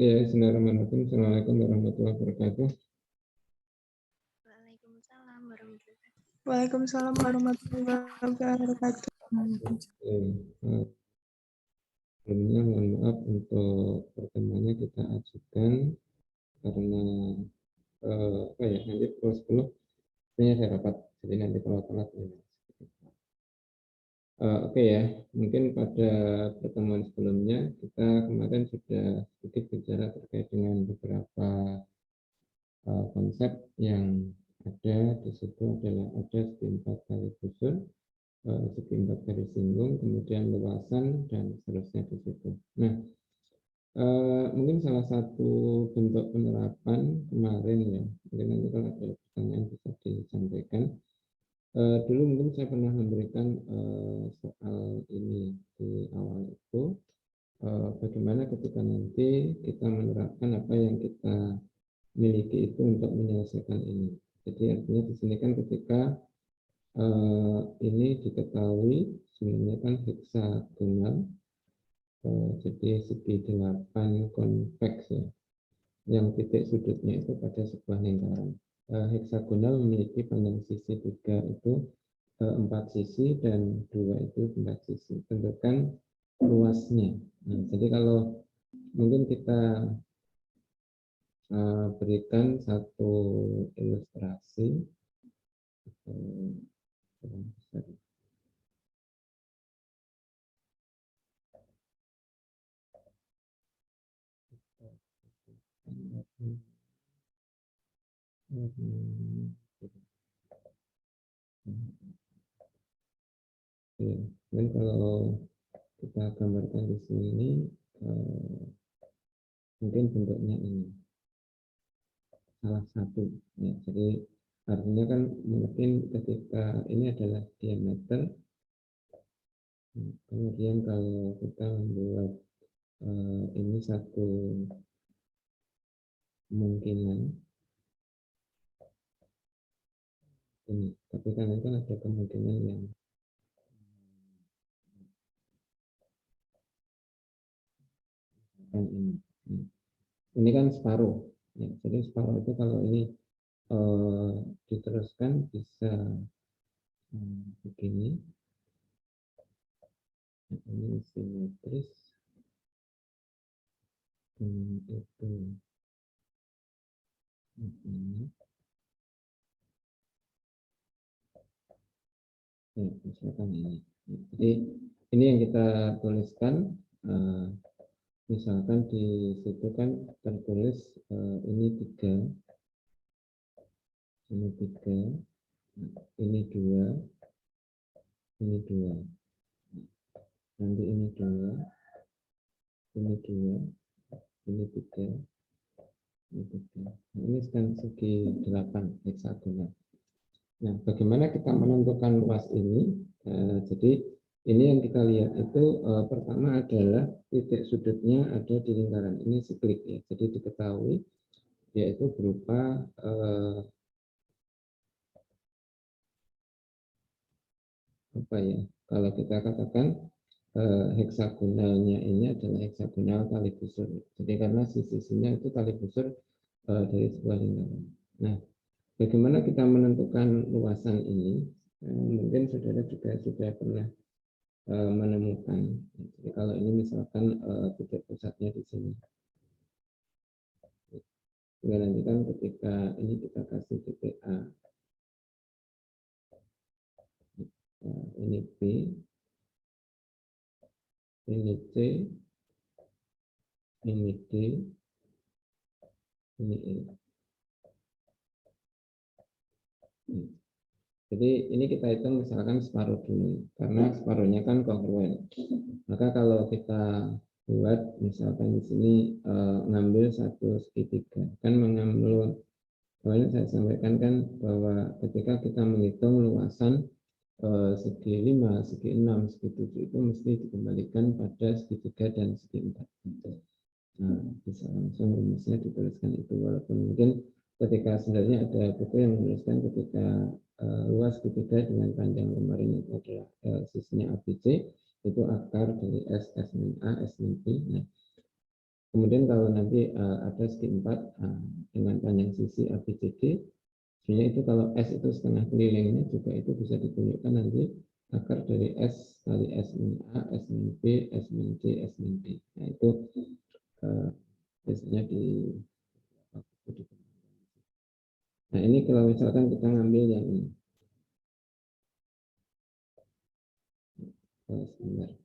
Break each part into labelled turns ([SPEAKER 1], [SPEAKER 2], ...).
[SPEAKER 1] Ya, bismillahirrahmanirrahim. Assalamualaikum warahmatullahi wabarakatuh.
[SPEAKER 2] Waalaikumsalam warahmatullahi wabarakatuh.
[SPEAKER 1] Sebelumnya mohon maaf untuk pertemuannya kita ajukan karena nanti pukul 10 ini ada rapat, jadi nanti kalau telat ya. Oke ya, mungkin pada pertemuan sebelumnya kita kemarin sudah sedikit bicara terkait dengan beberapa konsep yang ada di situ. Adalah ada segi 4 kali busur, segi 4 kali singgung, kemudian luasan dan seterusnya di situ. Nah, mungkin salah satu bentuk penerapan kemarin ya, mungkin nanti kalau ada pertanyaan bisa disampaikan. Dulu mungkin saya pernah memberikan soal ini di awal itu, bagaimana ketika nanti kita menerapkan apa yang kita miliki itu untuk menyelesaikan ini. Jadi artinya di sini kan ketika ini diketahui sebenarnya kan heksagonal, jadi segi 8 konveks ya, yang titik sudutnya itu pada sebuah lingkaran. Heksagonal memiliki panjang sisi 3 itu 4 sisi dan 2 itu 4 sisi. Tentukan luasnya. Nah, jadi kalau mungkin kita berikan satu ilustrasi. Dan kalau kita gambarkan di sini, mungkin bentuknya ini salah satu. Ya, jadi artinya kan mungkin ketika ini adalah diameter, kemudian kalau kita membuat ini satu kemungkinan ini, tapi kan ada kemungkinan yang ini kan separuh ya, jadi separuh itu kalau ini diteruskan bisa begini, ini simetris, itu ini ya, misalkan ini. Jadi ini yang kita tuliskan, misalkan di situ kan tertulis ini 3, ini 3, ini 2, ini 2, nanti ini 2, ini 2, ini 3, ini 3. Nah, ini kan segi 8 heksagonal. Nah, bagaimana kita menentukan luas ini? Jadi ini yang kita lihat itu pertama adalah titik sudutnya ada di lingkaran ini siklik ya. Jadi diketahui yaitu berupa apa ya? Kalau kita katakan heksagonalnya ini adalah heksagonal tali busur. Jadi karena sisi-sisinya itu tali busur dari sebuah lingkaran. Nah, bagaimana kita menentukan luasan ini? Mungkin saudara juga sudah pernah menemukan. Jadi kalau ini misalkan titik pusatnya di sini. Nanti kan ketika ini kita kasih titik A, ini B, ini C, ini D, ini E. Jadi ini kita hitung misalkan separuh dulu, karena separuhnya kan kongruen. Maka kalau kita buat misalkan di sini ngambil satu segitiga, kan mengambil, kemarin saya sampaikan kan bahwa ketika kita menghitung luasan segi 5, segi 6, segi 7 itu mesti dikembalikan pada segitiga dan segi 4. Nah, bisa langsung rumusnya dituliskan itu, walaupun mungkin ketika sebenarnya ada buku yang menuliskan ketika luas segitiga dengan panjang kemarin itu adalah sisinya ABC, itu akar dari S min A, S min B. Nah, Kemudian kalau nanti ada segi 4 dengan panjang sisi ABCD, sebenarnya itu kalau S itu setengah keliling ini juga itu bisa ditunjukkan nanti akar dari S kali S min A, S min B, S min C, S min D. Nah itu biasanya di. Nah ini kalau misalkan kita ngambil yang ini. Sebentar.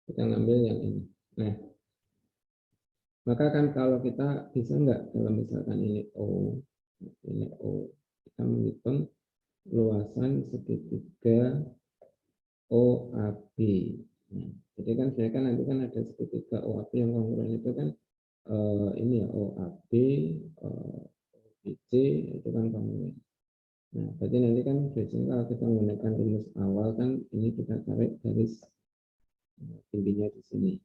[SPEAKER 1] Kita ngambil yang ini. Nah, maka kan kalau kita bisa nggak kalau misalkan ini O, kita menghitung luasan segitiga OAB. Nah, jadi kan saya kan nanti kan ada segitiga OAB yang kongruen itu kan ini ya OAB, OBC itu kan kongruen. Nah, berarti nanti kan biasanya kalau kita menggunakan rumus awal kan ini kita tarik garis intinya di sini.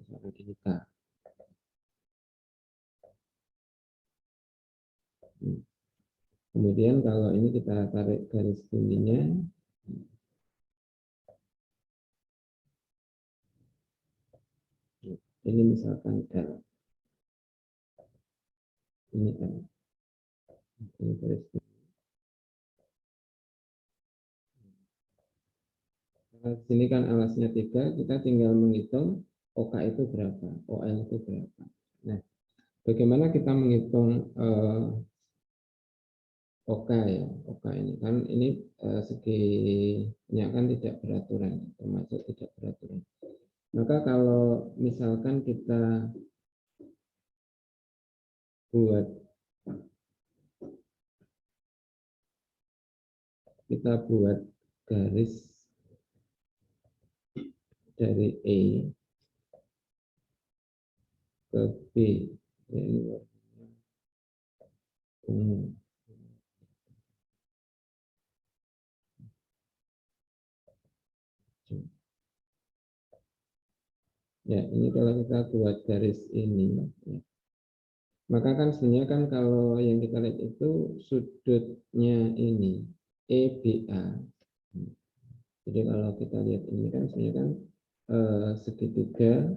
[SPEAKER 1] Misalkan ini K. Kemudian kalau ini kita tarik garis tingginya, ini misalkan L, ini L, ini garis tinggi. Nah, sini kan alasnya 3, kita tinggal menghitung OK itu berapa, OL itu berapa. Nah, bagaimana kita menghitung OK ya, OK ini kan ini seginya kan tidak beraturan, termasuk tidak beraturan. Maka kalau misalkan kita buat garis dari E ke B, ya ini ungu. Ya, ini kalau kita buat garis ini, ya. Maka kan sebenarnya kan kalau yang kita lihat itu sudutnya ini EBA. Jadi kalau kita lihat ini kan sebenarnya kan segitiga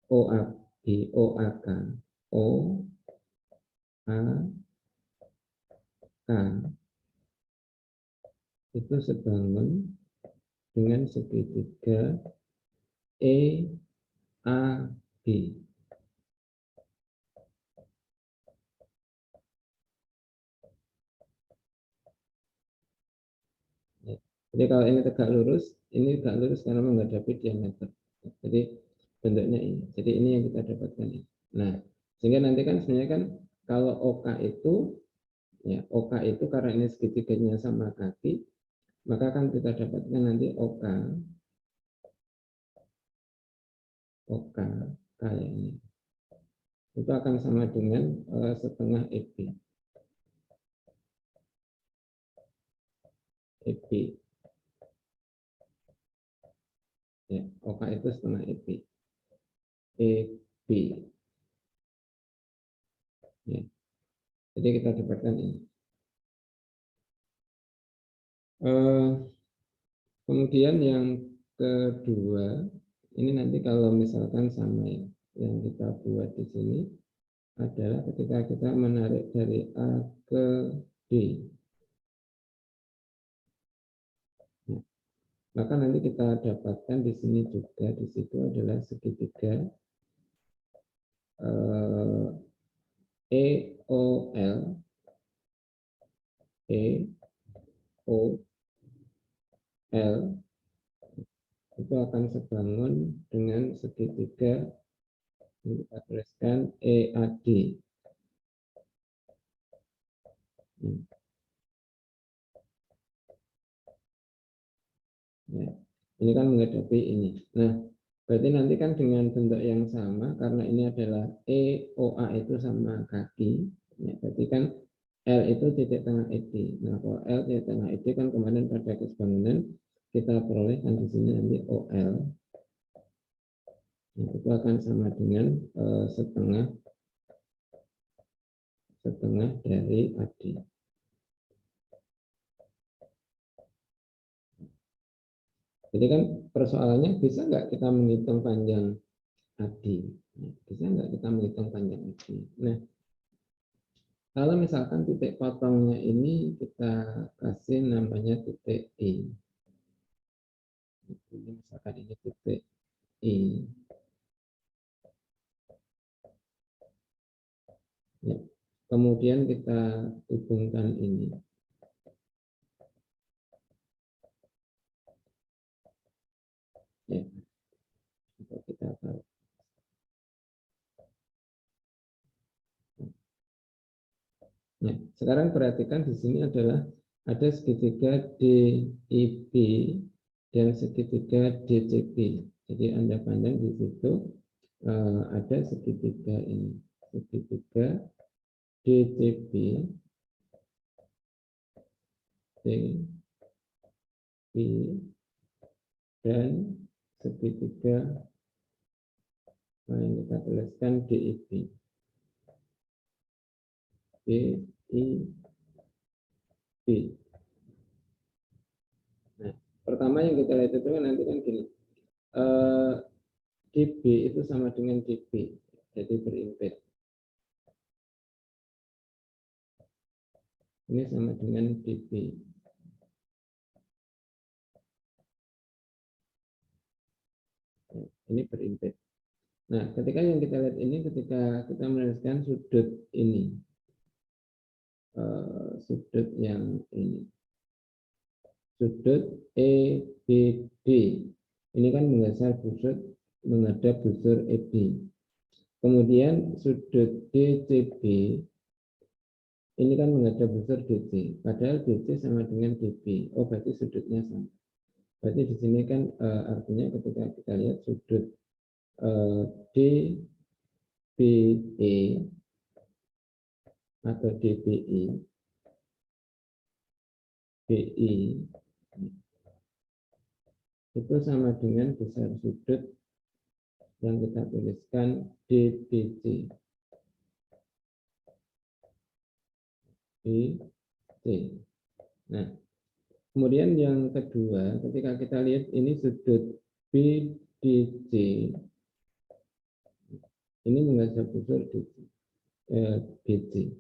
[SPEAKER 1] OAB, OAK, OAK itu sebangun dengan segitiga EAB. Jadi kalau ini tegak lurus karena menghadapi diameter. Jadi bentuknya ini. Jadi ini yang kita dapatkan. Nah, sehingga nanti kan sebenarnya kan kalau OK itu, ya OK itu karena ini segitiganya sama kaki, maka kan kita dapatkan nanti OK kayak ini. Itu akan sama dengan setengah EB. Ya, OK itu setengah EB. Ya. Jadi kita dapatkan ini. Kemudian yang kedua, ini nanti kalau misalkan sama yang kita buat di sini adalah ketika kita menarik dari A ke D. Nah, maka nanti kita dapatkan di sini juga, di situ adalah segitiga EOL, itu akan sebangun dengan segitiga yang kita tuliskan EAD. Ya, ini kan menghadapi ini. Nah, berarti nanti kan dengan bentuk yang sama, karena ini adalah EOA itu sama kaki, ya, berarti kan L itu titik tengah ED. Nah, kalau L titik tengah ED kan kemarin pada kesebangunan kita perolehkan di sini nanti OL. Nah, itu akan sama dengan setengah dari AD. Jadi kan persoalannya bisa nggak kita menghitung panjang AD? Bisa nggak kita menghitung panjang AD? Nah, kalau misalkan titik potongnya ini kita kasih namanya titik E. Ini misalkan ini titik E. Ya. Kemudian kita hubungkan ini. Ya. Kita tahu. Nah, sekarang perhatikan di sini adalah ada segitiga DIB dan segitiga DCB. Jadi Anda pandang di situ ada segitiga ini, segitiga DCB, DB, dan segitiga yang kita tuliskan DIB. DIB. Nah, pertama yang kita lihat itu kan nanti kan gini, DB itu sama dengan DB, jadi berimped. Ini sama dengan DB. Ini berimped. Nah, ketika yang kita lihat ini, ketika kita menuliskan sudut ini, sudut yang ini, sudut EBD, ini kan menghadap busur EB. Kemudian sudut DCB, ini kan menghadap busur DC, padahal DC sama dengan DB. Oh, berarti sudutnya sama. Berarti di sini kan artinya ketika kita lihat sudut DBE atau DBI, BI itu sama dengan besar sudut yang kita tuliskan DBC. Nah, kemudian yang kedua, ketika kita lihat ini sudut BDC, ini menghadap busur BC.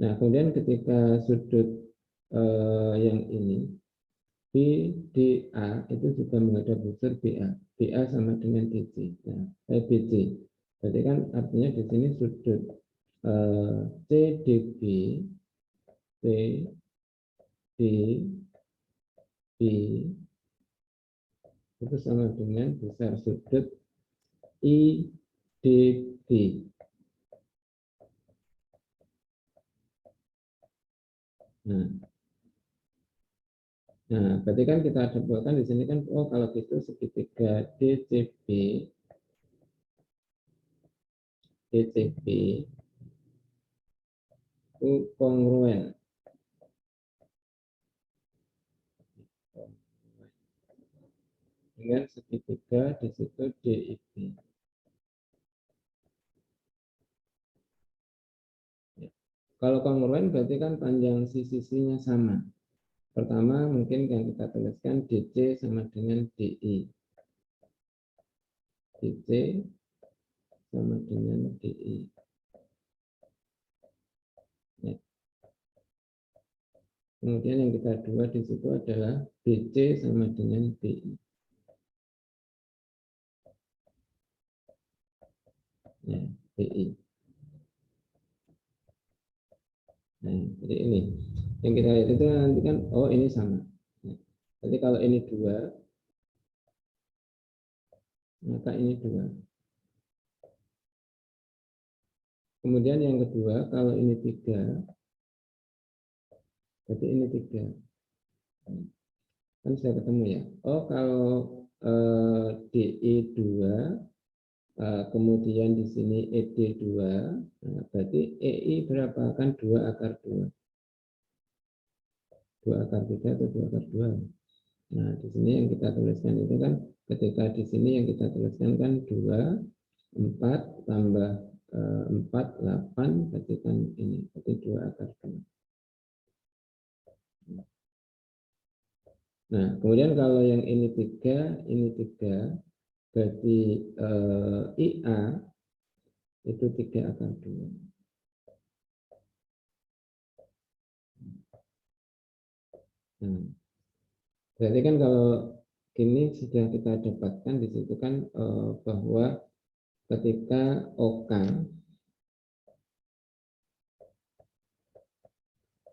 [SPEAKER 1] Nah, kemudian ketika sudut yang ini BDA itu juga menghadap busur BA. BA sama dengan DC. Nah, BC. Berarti kan artinya di sini sudut CDB, CDB itu sama dengan besar sudut IDB. Nah, berarti kan kita simpulkan di sini kan, oh kalau gitu segitiga DCB itu kongruen dengan segitiga di situ DIB. Ya. Kalau kongruen berarti kan panjang sisi-sisinya sama. Pertama mungkin yang kita tuliskan DC sama dengan DI. DC sama dengan DI. Ya. Kemudian yang kita dua di situ adalah BC sama dengan BI. Ya, BI. Nah, jadi ini yang kita lihat itu nanti kan, oh ini sama. Jadi kalau ini 2, maka ini 2. Kemudian yang kedua, kalau ini 3, berarti ini 3. Kan sudah ketemu ya. Oh, kalau DI 2, kemudian di sini ED 2, nah, berarti EI berapa? Kan 2 akar 2. 2 akar 3 atau 2 akar 2. Nah, di sini yang kita tuliskan itu kan, ketika di sini yang kita tuliskan kan 2, 4 tambah 4, 8, berarti kan ini, berarti 2 akar 2. Nah, kemudian kalau yang ini 3, berarti IA itu 3 akar 2. Nah, berarti kan kalau gini sudah kita dapatkan di situ kan bahwa ketika OK,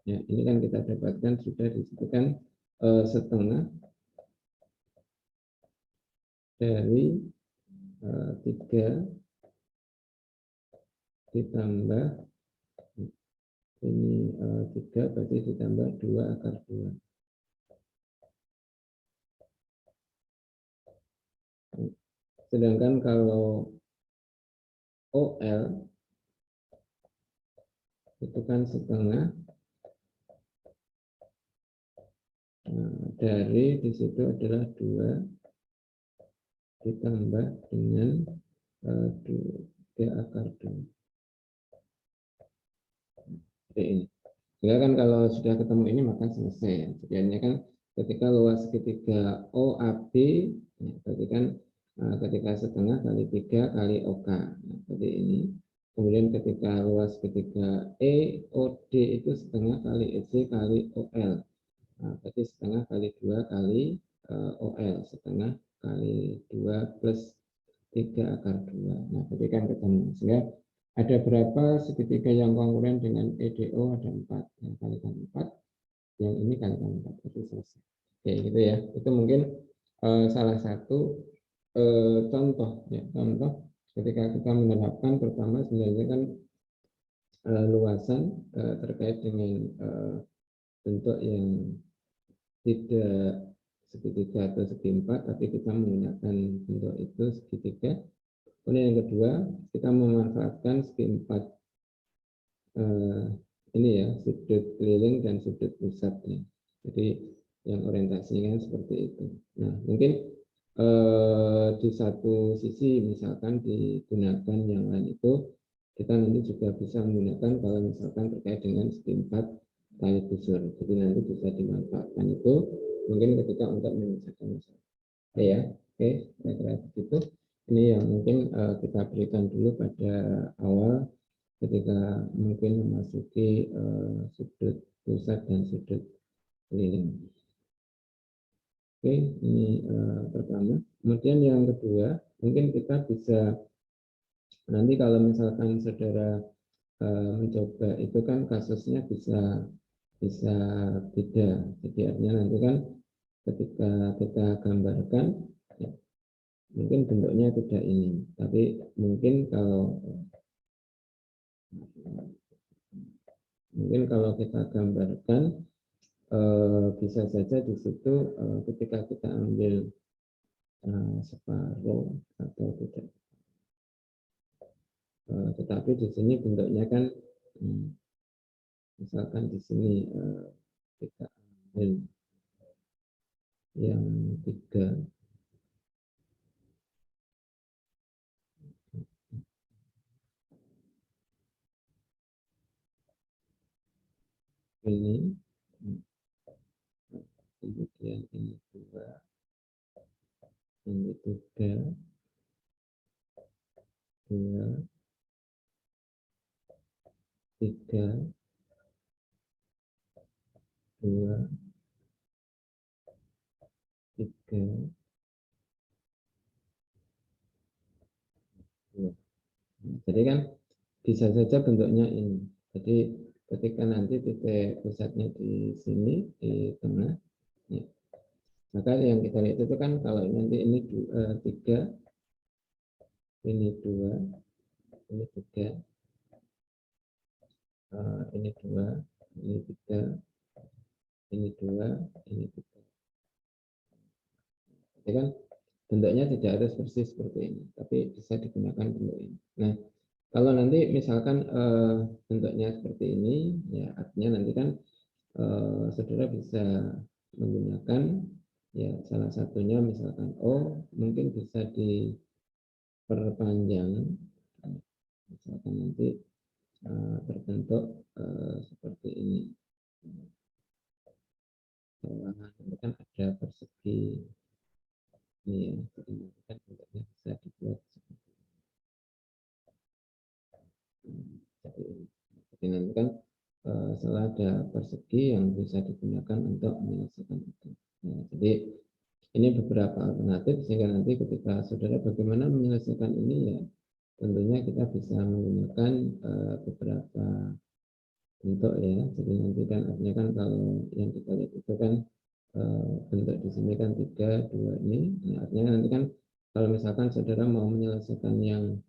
[SPEAKER 1] ya ini kan kita dapatkan sudah di situ kan setengah dari 3 ditambah ini 3 berarti ditambah 2 akar 2. Sedangkan kalau OL itu kan setengah dari di situ adalah 2 ditambah dengan 3 akar 2. Seperti ini. Sehingga kan kalau sudah ketemu ini maka selesai. Jadinya kan ketika luas segitiga OAB, ya, berarti kan ketika setengah kali 3 kali OK. Nah, seperti ini. Kemudian ketika luas segitiga EOD itu setengah kali EC kali OL. Nah, berarti setengah kali 2 kali OL. Setengah kali 2 plus 3 akar 2. Nah, berarti kan ketemu. Sehingga ada berapa segitiga yang kongruent dengan EDO? Ada 4. Yang kalikan 4, yang ini kalikan 4. Itu selesai. Oke, gitu ya. Itu mungkin salah satu contoh. Ya, contoh ketika kita menerapkan pertama sebenarnya kan luasan terkait dengan bentuk yang tidak segitiga atau segi 4, tapi kita menggunakan bentuk itu segitiga. Kemudian yang kedua, kita memanfaatkan segi 4 ini ya, sudut keliling dan sudut pusatnya. Jadi yang orientasinya seperti itu. Nah, mungkin di satu sisi misalkan digunakan yang lain itu, kita nanti juga bisa menggunakan kalau misalkan terkait dengan segi 4 kali busur. Jadi nanti bisa dimanfaatkan itu mungkin ketika untuk menyelesaikan masalah. Ya, oke, saya kira begitu. Ini yang mungkin kita berikan dulu pada awal ketika mungkin memasuki sudut pusat dan sudut keliling. Oke, ini pertama. Kemudian yang kedua, mungkin kita bisa nanti kalau misalkan saudara mencoba itu kan kasusnya bisa beda. Jadi artinya nanti kan ketika kita gambarkan, ya, mungkin bentuknya tidak ini, tapi mungkin kalau kita gambarkan bisa saja di situ ketika kita ambil separuh atau tidak, tetapi di sini bentuknya kan misalkan di sini kita ambil yang 3, ini, kemudian ini 2, ini 3, 2, 3, 2, 3, 2. Jadi kan bisa saja bentuknya ini. Jadi ketika nanti titik pusatnya di sini, di tengah, ya, maka yang kita lihat itu kan kalau nanti ini 3, ini 2, ini 3, ini 2, ini 3, ini 2, ini 3. Jadi kan bentuknya tidak harus persis seperti ini, tapi bisa digunakan bentuk ini. Nah, kalau nanti misalkan bentuknya seperti ini, ya artinya nanti kan saudara bisa menggunakan ya salah satunya misalkan mungkin bisa diperpanjang, misalkan nanti berbentuk seperti ini. bawah itu kan ada persegi ini ya, jadi nanti kan bentuknya bisa dibuat seperti ini. Jadi nanti kan setelah ada persegi yang bisa digunakan untuk menyelesaikan itu. Nah, jadi ini beberapa alternatif sehingga nanti ketika saudara bagaimana menyelesaikan ini ya tentunya kita bisa menggunakan beberapa bentuk ya. Jadi nanti kan artinya kan kalau yang kita lihat itu kan bentuk di sini kan 3, 2 ini. Nah, artinya nanti kan kalau misalkan saudara mau menyelesaikan yang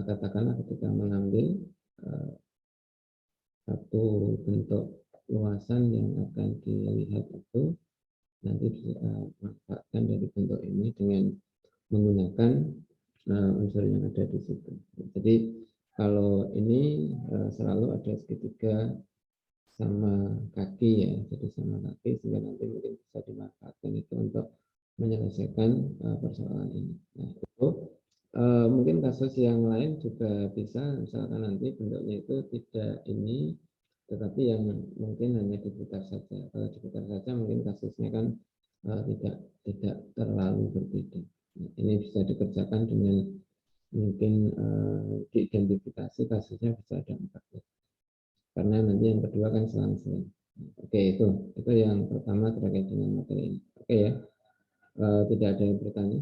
[SPEAKER 1] katakanlah ketika mengambil satu bentuk luasan yang akan dilihat itu nanti bisa manfaatkan dari bentuk ini dengan menggunakan unsur yang ada di situ. Jadi kalau ini selalu ada segitiga sama kaki ya, jadi sama kaki sehingga nanti mungkin bisa dimanfaatkan itu untuk menyelesaikan persoalan ini. Nah itu mungkin kasus yang lain juga bisa, misalkan nanti bentuknya itu tidak ini, tetapi yang mungkin hanya diputar saja. Kalau diputar saja mungkin kasusnya kan tidak terlalu berbeda. Nah, ini bisa dikerjakan dengan mungkin diidentifikasi kasusnya bisa ada 4 karena nanti yang kedua kan selang-seling. Oke, itu yang pertama terkait dengan materi ini. Oke ya, tidak ada yang bertanya.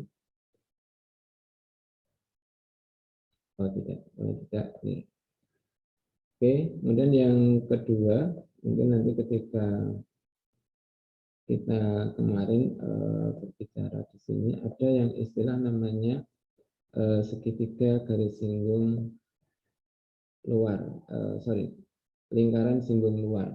[SPEAKER 1] Oh tidak, tidak. Ya. Oke, kemudian yang kedua mungkin nanti ketika kita kemarin berbicara di sini ada yang istilah namanya segitiga garis singgung luar, lingkaran singgung luar.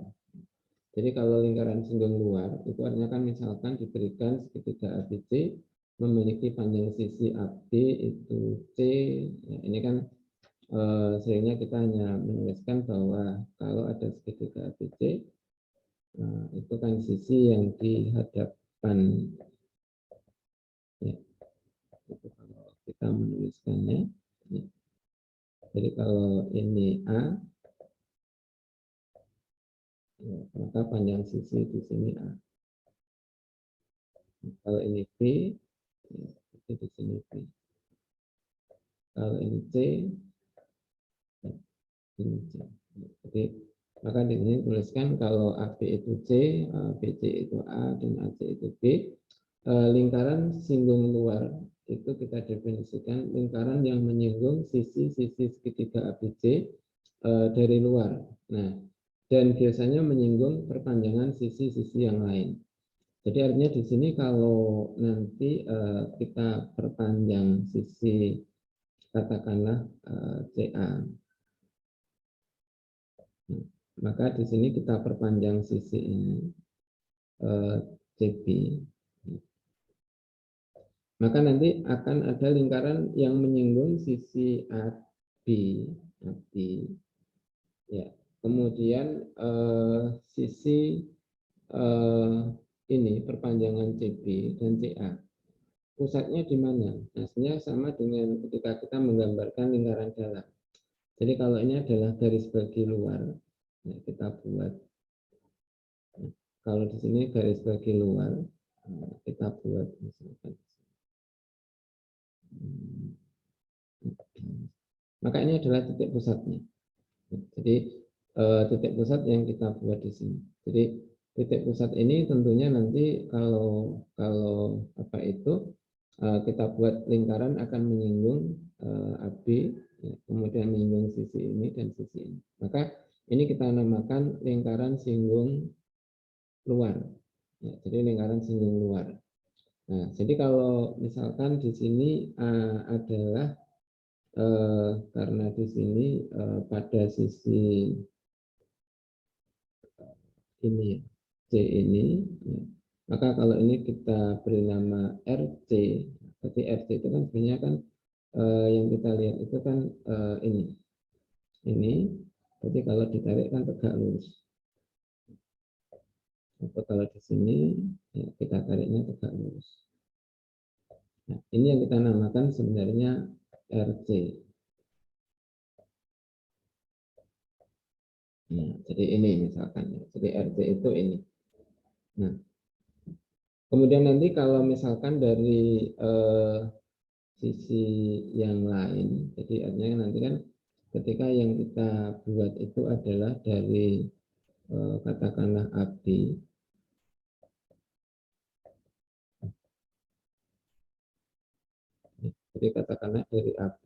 [SPEAKER 1] Jadi kalau lingkaran singgung luar itu artinya kan misalkan diberikan segitiga ABC memiliki panjang sisi AB itu C. Ya, ini kan seringnya kita hanya menuliskan bahwa kalau ada segitiga ABC itu kan sisi yang dihadapkan. Ya, itu kalau kita menuliskannya. Ya. Jadi kalau ini A, ya, maka panjang sisi di sini A. Kalau ini B, ya, itu di sini B. Kalau ini C, ya, ini C. Jadi maka di sini tuliskan kalau AB itu C, BC itu A, dan AC itu B. Lingkaran singgung luar itu kita definisikan lingkaran yang menyinggung sisi-sisi segitiga ABC dari luar. Nah, dan biasanya menyinggung perpanjangan sisi-sisi yang lain. Jadi artinya di sini kalau nanti kita perpanjang sisi katakanlah CA, maka di sini kita perpanjang sisi ini CB, maka nanti akan ada lingkaran yang menyinggung sisi AB, ya. Kemudian sisi ini perpanjangan CB dan CA. Pusatnya di mana? Hasilnya sama dengan ketika kita menggambarkan lingkaran dalam. Jadi kalau ini adalah garis bagi luar, nah kita buat. Kalau di sini garis bagi luar, kita buat misalkan. Maka ini adalah titik pusatnya. Jadi titik pusat yang kita buat di sini. Jadi titik pusat ini tentunya nanti kalau apa itu kita buat lingkaran akan menyinggung AB, ya, kemudian menyinggung sisi ini dan sisi ini. Maka ini kita namakan lingkaran singgung luar. Ya, jadi lingkaran singgung luar. Nah, jadi kalau misalkan di sini adalah karena di sini pada sisi ini C ini, ya, maka kalau ini kita beri nama RC, berarti RC itu kan sebenarnya kan yang kita lihat itu kan ini, berarti kalau ditarik kan tegak lurus. Atau kalau di sini ya, kita tariknya tegak lurus. Nah, ini yang kita namakan sebenarnya RC. Nah, jadi ini misalkan, jadi RC itu ini. Nah, kemudian nanti kalau misalkan dari sisi yang lain, jadi artinya nanti kan ketika yang kita buat itu adalah dari katakanlah AB, jadi katakanlah dari AB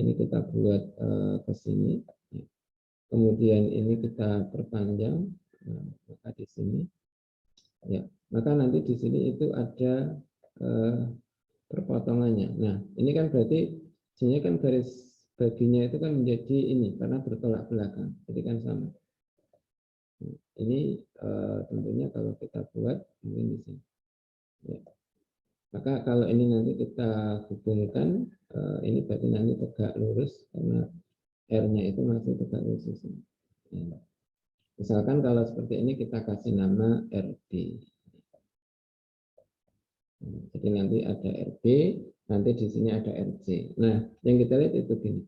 [SPEAKER 1] ini kita buat ke sini, kemudian ini kita perpanjang, maka di sini, ya, maka nanti di sini itu ada perpotongannya. Nah, ini kan berarti sini kan garis baginya itu kan menjadi ini karena bertolak belakang, jadi kan sama. Ini tentunya kalau kita buat mungkin di sini. Ya. Maka kalau ini nanti kita hubungkan, ini berarti nanti tegak lurus karena R-nya itu masih tegak lurus di sini. Ya. Misalkan kalau seperti ini kita kasih nama RB. Jadi nanti ada RB, nanti di sini ada RC. Nah, yang kita lihat itu gini.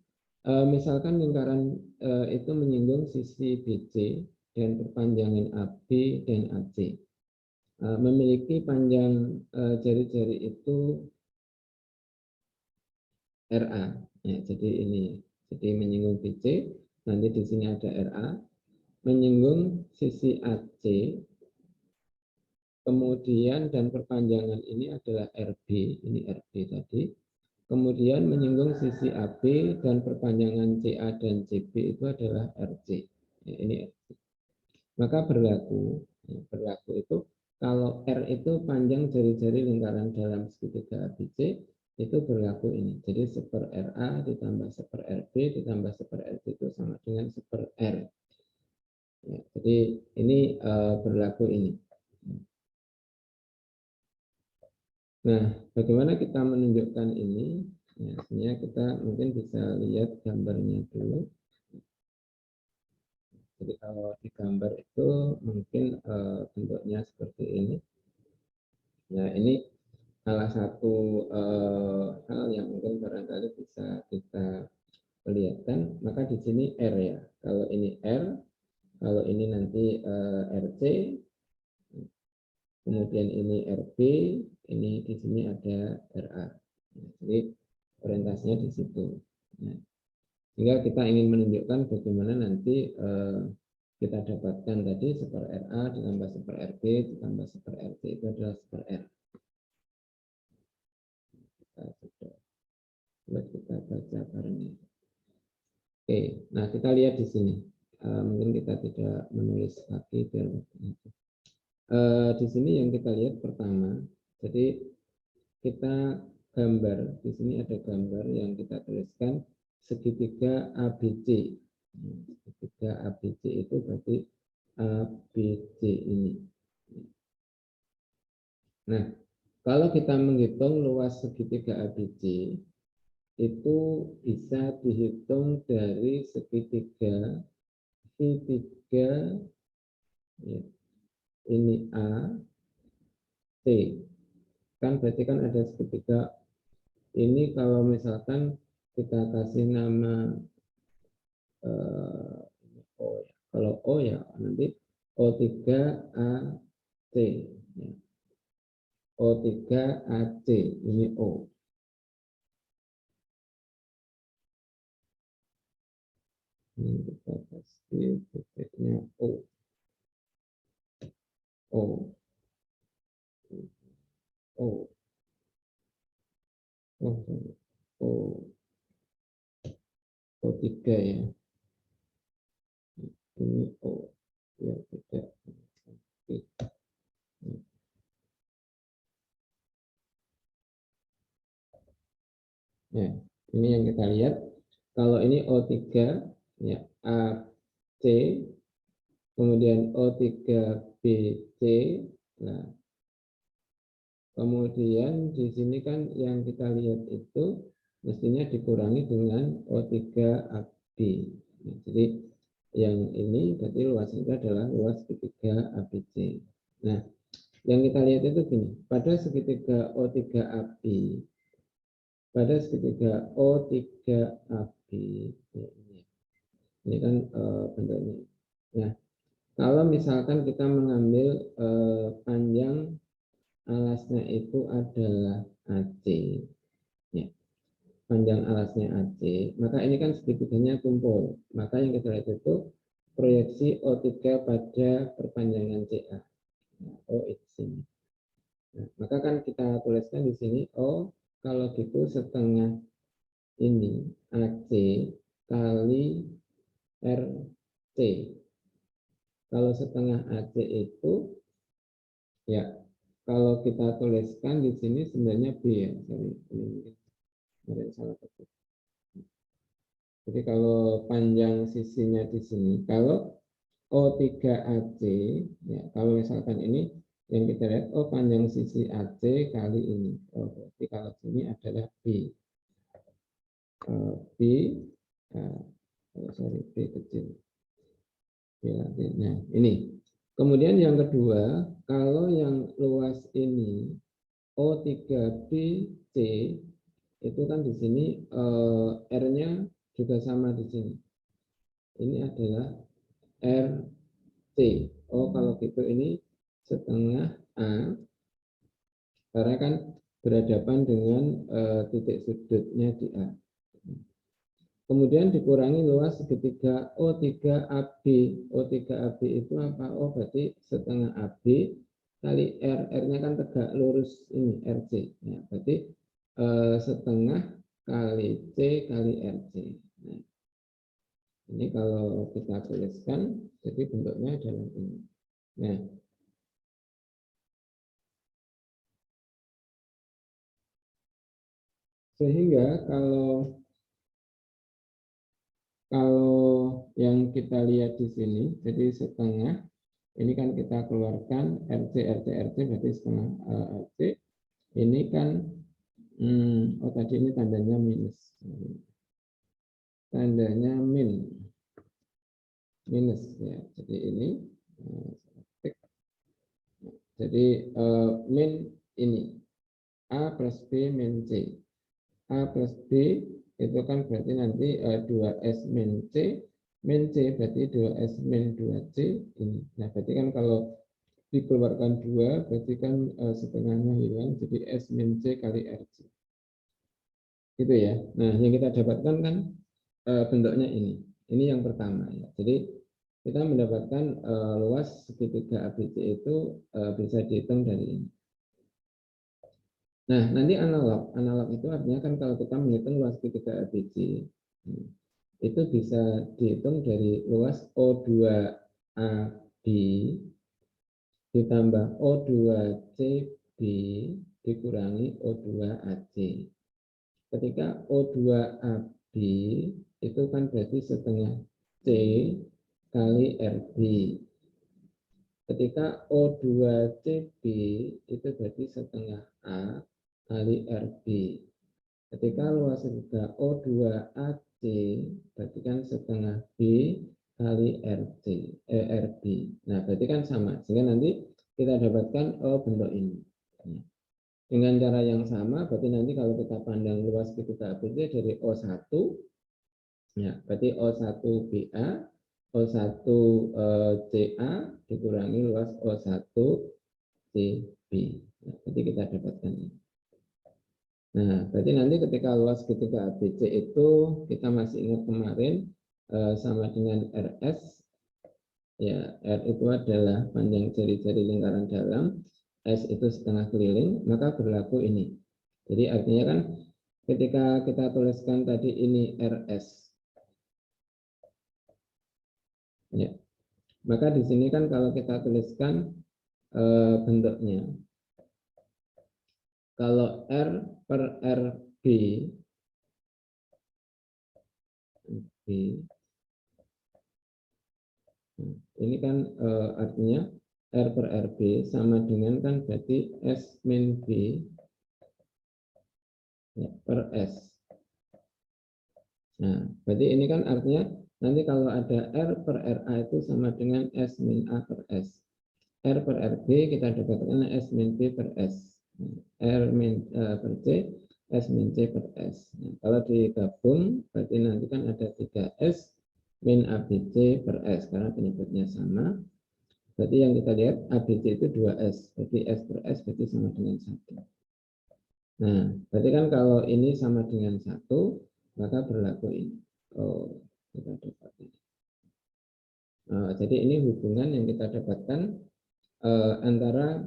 [SPEAKER 1] Misalkan lingkaran itu menyinggung sisi BC dan perpanjangan AB dan AC. Memiliki panjang jari-jari itu RA. Ya, jadi ini, jadi menyinggung BC, nanti di sini ada RA, menyinggung sisi AC, kemudian dan perpanjangan ini adalah RB, ini RB tadi, kemudian menyinggung sisi AB dan perpanjangan CA dan CB itu adalah RC. Ya, ini RC. Maka berlaku itu kalau R itu panjang jari-jari lingkaran dalam segitiga ABC, itu berlaku ini. Jadi seper RA ditambah seper RB ditambah seper RC itu sama dengan seper R. Ya, jadi ini berlaku ini. Nah, bagaimana kita menunjukkan ini? Ya, sebenarnya kita mungkin bisa lihat gambarnya dulu. Jadi kalau di gambar itu mungkin bentuknya seperti ini. Ya, ini salah satu hal yang mungkin barangkali bisa kita perlihatkan. Maka di sini R ya. Kalau ini R, kalau ini nanti RC, kemudian ini RB, ini di sini ada RA. Jadi orientasinya di situ. Nah, sehingga kita ingin menunjukkan bagaimana nanti kita dapatkan tadi seper RA ditambah seper RB ditambah seper RC itu adalah seper R. Kita sudah buat, kita baca bareng. Oke, nah kita lihat di sini. Mungkin kita tidak menulis lagi biar di sini yang kita lihat pertama, jadi kita gambar, di sini ada gambar yang kita tuliskan segitiga ABC. Segitiga ABC itu berarti ABC ini. Nah, kalau kita menghitung luas segitiga ABC, itu bisa dihitung dari segitiga V3, ya, ini A, C. Kan berarti kan ada segitiga ini, kalau misalkan kita kasih nama O ya. Kalau O ya nanti O3AC ya. O3AC ini O. Ini kita kasih titiknya O. O. O. O. O3 ya. Ini O. Ya, tidak. Ya, ini yang kita lihat. Kalau ini O3 ya, AC, kemudian O3BC. Nah, kemudian di sini kan yang kita lihat itu mestinya dikurangi dengan O3AB. Nah, jadi yang ini berarti luas itu adalah luas segitiga ABC. Nah, yang kita lihat itu gini, pada segitiga O3AB, pada segitiga O3AB, ya, ini kan bentuknya. Nah, Kalau misalkan kita mengambil panjang alasnya itu adalah AC, ya, panjang alasnya AC, maka ini kan segitiganya kumpul. Maka yang kita lihat itu proyeksi O3 pada perpanjangan CA. Nah, O itu sini. Nah, maka kan kita tuliskan di sini O, kalau gitu setengah ini AC kali RC. Kalau setengah AC itu, ya, kalau kita tuliskan di sini sebenarnya B ya, sorry, ini mungkin ada salah ketik. Jadi kalau panjang sisinya di sini, kalau O3AC, ya, kalau misalkan ini yang kita lihat, oh panjang sisi AC kali ini, oh berarti kalau sini adalah B, B, sorry, B kecil. Nah, ini. Kemudian yang kedua, kalau yang luas ini O3BC itu kan di sini R-nya juga sama di sini. Ini adalah RC. Oh, kalau gitu ini setengah A karena kan berhadapan dengan titik sudutnya di A. Kemudian dikurangi luas segitiga O3AB. O3AB itu apa? Oh, berarti setengah AB kali R. R-nya kan tegak lurus ini, RC. Ya, berarti setengah kali C kali RC. Nah, ini kalau kita tuliskan, jadi bentuknya adalah ini. Nah, sehingga kalau yang kita lihat di sini, jadi setengah, ini kan kita keluarkan RC, RC, RC, berarti setengah RC. Ini kan, oh tadi ini tandanya minus. Tandanya minus ya. Jadi ini, jadi min ini, A plus B min C. A plus B itu kan berarti nanti 2S min C berarti 2S min 2C ini. Nah, berarti kan kalau dikeluarkan 2 berarti kan setengahnya hilang, jadi S min C kali RC. Gitu ya. Nah, yang kita dapatkan kan bentuknya ini. Ini yang pertama ya. Jadi kita mendapatkan luas segitiga ABC itu bisa dihitung dari ini. Nah, nanti analog. Analog itu artinya kan kalau kita menghitung luas segitiga ABC, itu bisa dihitung dari luas O2AB ditambah O2CB dikurangi O2AC. Ketika O2AB itu kan berarti setengah C kali RB. Ketika O2CB itu berarti setengah A kali RB. Ketika luas segitiga O2AC berarti kan setengah B kali RB. Nah, berarti kan sama. Sehingga nanti kita dapatkan bentuk ini. Dengan cara yang sama, berarti nanti kalau kita pandang luas segitiga ABC dari O1, ya, berarti O1BA, O1CA dikurangi luas O1CB. Nah, berarti kita dapatkan ini. Nah, berarti nanti ketika luas segitiga ABC itu kita masih ingat kemarin sama dengan RS, ya, R itu adalah panjang jari-jari lingkaran dalam, S itu setengah keliling, maka berlaku ini. Jadi artinya kan ketika kita tuliskan tadi ini RS, ya, maka di sini kan kalau kita tuliskan bentuknya, kalau R per RB, ini kan artinya R per RB sama dengan kan berarti S min B ya, per S. Nah, berarti ini kan artinya nanti kalau ada R per RA itu sama dengan S min A per S. R per RB kita dapatkan S min B per S. R min per C, S min C per S. Nah, kalau digabung berarti nanti kan ada 3S min ABC per S karena penyebutnya sama. Berarti yang kita lihat ABC itu 2S, berarti S per S berarti sama dengan 1. Nah, berarti kan kalau ini sama dengan 1, maka berlaku ini. Oh, kita dapat ini. Jadi ini hubungan yang kita dapatkan antara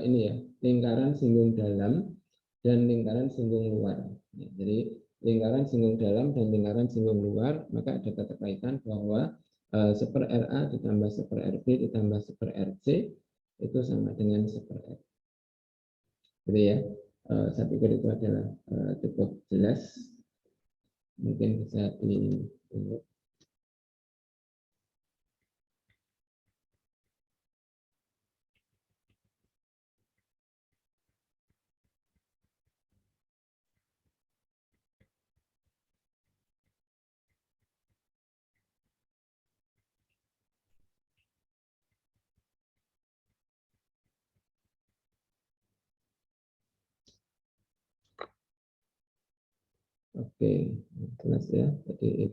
[SPEAKER 1] ini ya, lingkaran singgung dalam dan lingkaran singgung luar. Jadi lingkaran singgung dalam dan lingkaran singgung luar, maka ada keterkaitan bahwa seper RA ditambah seper RB ditambah seper RC itu sama dengan seper R. Jadi ya, saya pikir itu adalah cukup jelas. Mungkin bisa di oke, jelas ya. Jadi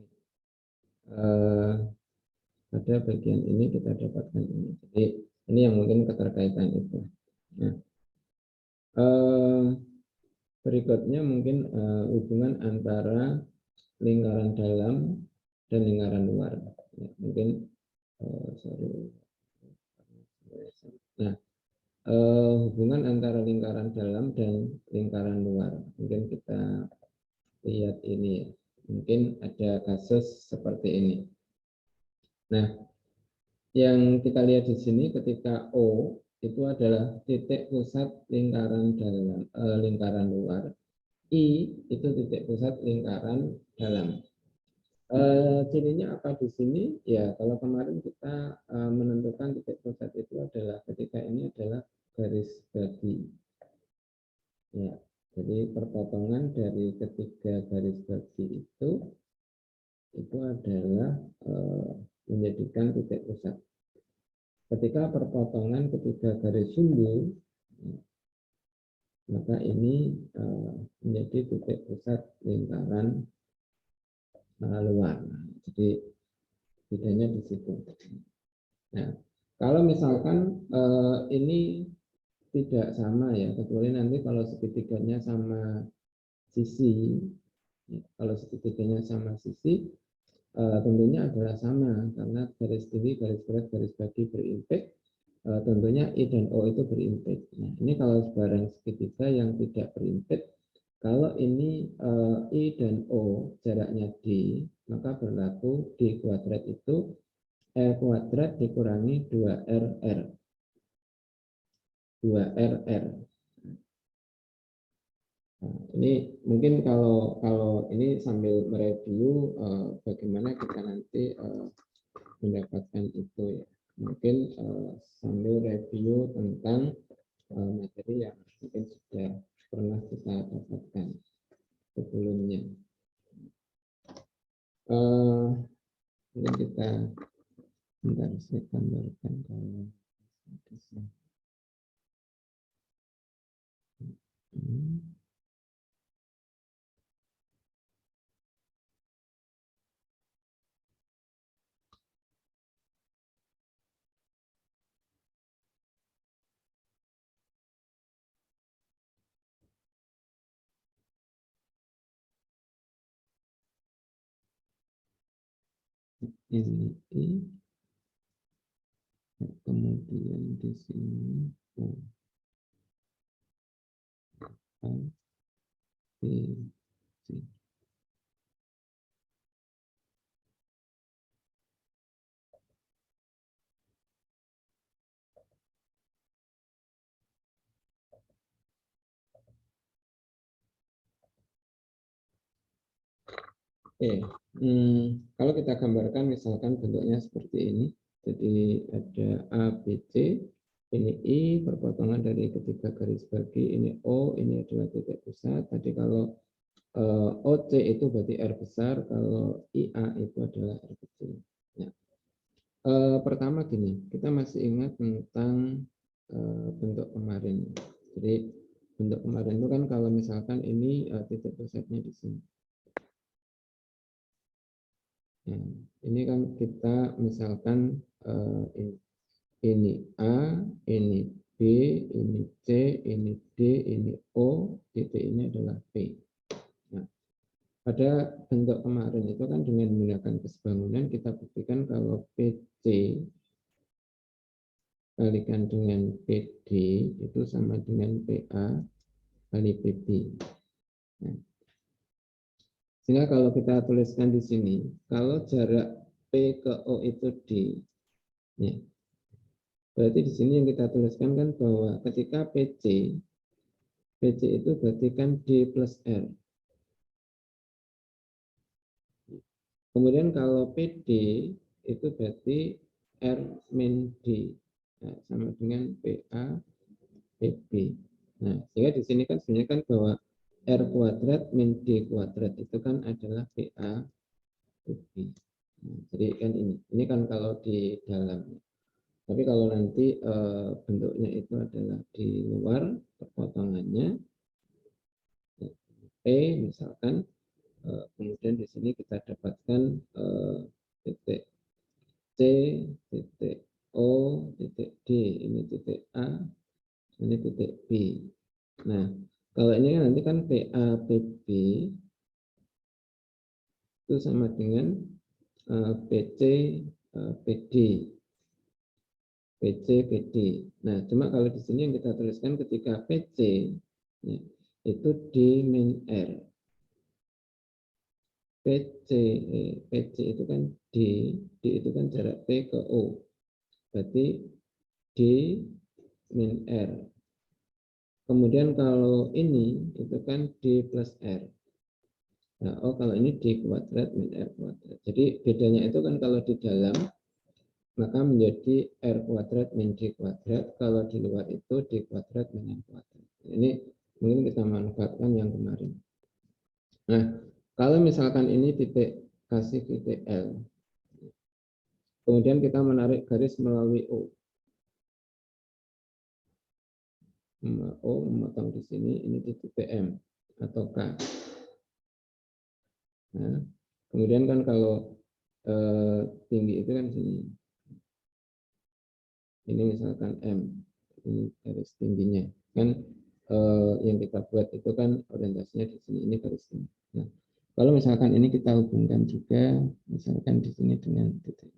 [SPEAKER 1] pada bagian ini kita dapatkan ini. Jadi ini yang mungkin keterkaitan itu. Nah, berikutnya mungkin hubungan antara lingkaran dalam dan lingkaran luar. Ya, mungkin nah, hubungan antara lingkaran dalam dan lingkaran luar. Mungkin kita lihat ini. Mungkin ada kasus seperti ini. Nah, yang kita lihat di sini ketika O itu adalah titik pusat lingkaran dalam, lingkaran luar. I itu titik pusat lingkaran dalam. Cirinya apa di sini? Ya, kalau kemarin kita menentukan titik pusat itu adalah ketika ini adalah garis bagi. Ya, jadi perpotongan dari ketiga garis bagi itu adalah menjadikan titik pusat. Ketika perpotongan ketiga garis sumbu, maka ini menjadi titik pusat lingkaran luar. Jadi bedanya di situ. Nah, kalau misalkan ini tidak sama ya, kecuali nanti kalau segitiganya sama sisi, kalau segitiganya sama sisi, tentunya adalah sama karena garis tinggi, garis berat, garis bagi berimpact. Tentunya I dan O itu berimpact. Nah, ini kalau barang segitiga yang tidak berimpact, kalau ini I dan O jaraknya D, maka berlaku D kuadrat itu R kuadrat dikurangi 2RR. 2RR. Nah, ini mungkin kalau ini sambil mereview bagaimana kita nanti mendapatkan itu ya. Mungkin sambil review tentang materi yang mungkin sudah pernah kita dapatkan sebelumnya. Mungkin kita bentar saya gambarkan kalau ini I, kemudian di sini O, A, B, C. Oke, kalau kita gambarkan misalkan bentuknya seperti ini, jadi ada A, B, C, ini I, perpotongan dari ketiga garis bagi, ini O, ini adalah titik pusat. Tadi kalau OC itu berarti R besar, kalau IA itu adalah R kecil. Ya. Pertama gini, kita masih ingat tentang bentuk kemarin. Jadi bentuk kemarin itu kan kalau misalkan ini titik pusatnya di sini. Nah, ini kan kita misalkan ini A, ini B, ini C, ini D, ini O, titik ini adalah P. Nah, pada bentuk kemarin itu kan dengan menggunakan kesebangunan kita buktikan kalau PC kalikan dengan PD itu sama dengan PA kali PB. Nah, sehingga kalau kita tuliskan di sini, kalau jarak P ke O itu D, ya, berarti di sini yang kita tuliskan kan bahwa ketika PC itu berarti kan D plus R. Kemudian kalau PD itu berarti R min D, nah, sama dengan PA PB. Nah, sehingga di sini kan sebenarnya kan bahwa R kuadrat min D kuadrat itu kan adalah PA PB. Nah, jadi kan ini kan kalau di dalam. Tapi kalau nanti bentuknya itu adalah di luar potongannya P misalkan, kemudian di sini kita dapatkan titik C, titik O, titik D, ini titik A, ini titik B. Nah, kalau ini kan nanti kan PA PB itu sama dengan PC PD. PC, PD. Nah, cuma kalau di sini yang kita tuliskan ketika PC ya, itu D min R. PC itu kan D itu kan jarak P ke O. Berarti D min R. Kemudian kalau ini itu kan D plus R. Nah, kalau ini D kuadrat min R kuadrat. Jadi bedanya itu kan kalau di dalam maka menjadi R kuadrat min D kuadrat, kalau di luar itu D kuadrat min R kuadrat. Ini mungkin kita manfaatkan yang kemarin. Nah, kalau misalkan ini titik kasih titik L, kemudian kita menarik garis melalui O. O memotong di sini, ini titik PM atau K. Nah, kemudian kan kalau tinggi itu kan sini. Ini misalkan M, ini garis tingginya kan yang kita buat itu kan orientasinya di sini, ini garis tinggi. Nah, kalau misalkan ini kita hubungkan juga misalkan di sini dengan titik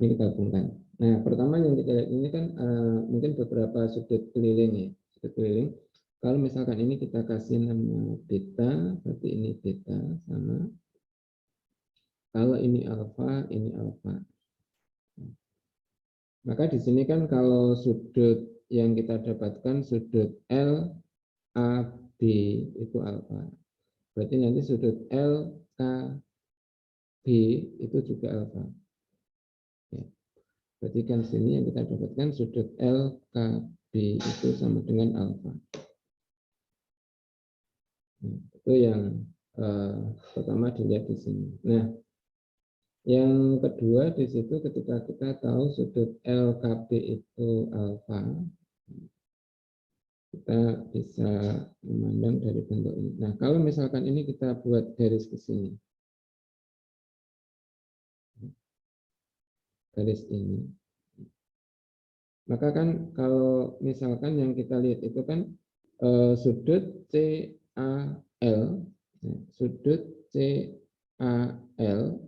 [SPEAKER 1] ini kita hubungkan. Nah, pertama yang kita lihat ini kan mungkin beberapa sudut keliling ya, sudut keliling. Kalau misalkan ini kita kasih nama beta, berarti ini beta sama. Kalau ini alfa, ini alfa. Maka di sini kan kalau sudut yang kita dapatkan sudut L, A, B itu alfa. Berarti nanti sudut L, K, B itu juga alfa. Ya. Berarti kan sini yang kita dapatkan sudut L, K, B itu sama dengan alfa. Nah, itu yang pertama dilihat di sini. Nah, yang kedua di situ ketika kita tahu sudut LKB itu alfa, kita bisa memandang dari bentuk ini. Nah, kalau misalkan ini kita buat garis ke sini, garis ini, maka kan kalau misalkan yang kita lihat itu kan sudut CAL, sudut CAL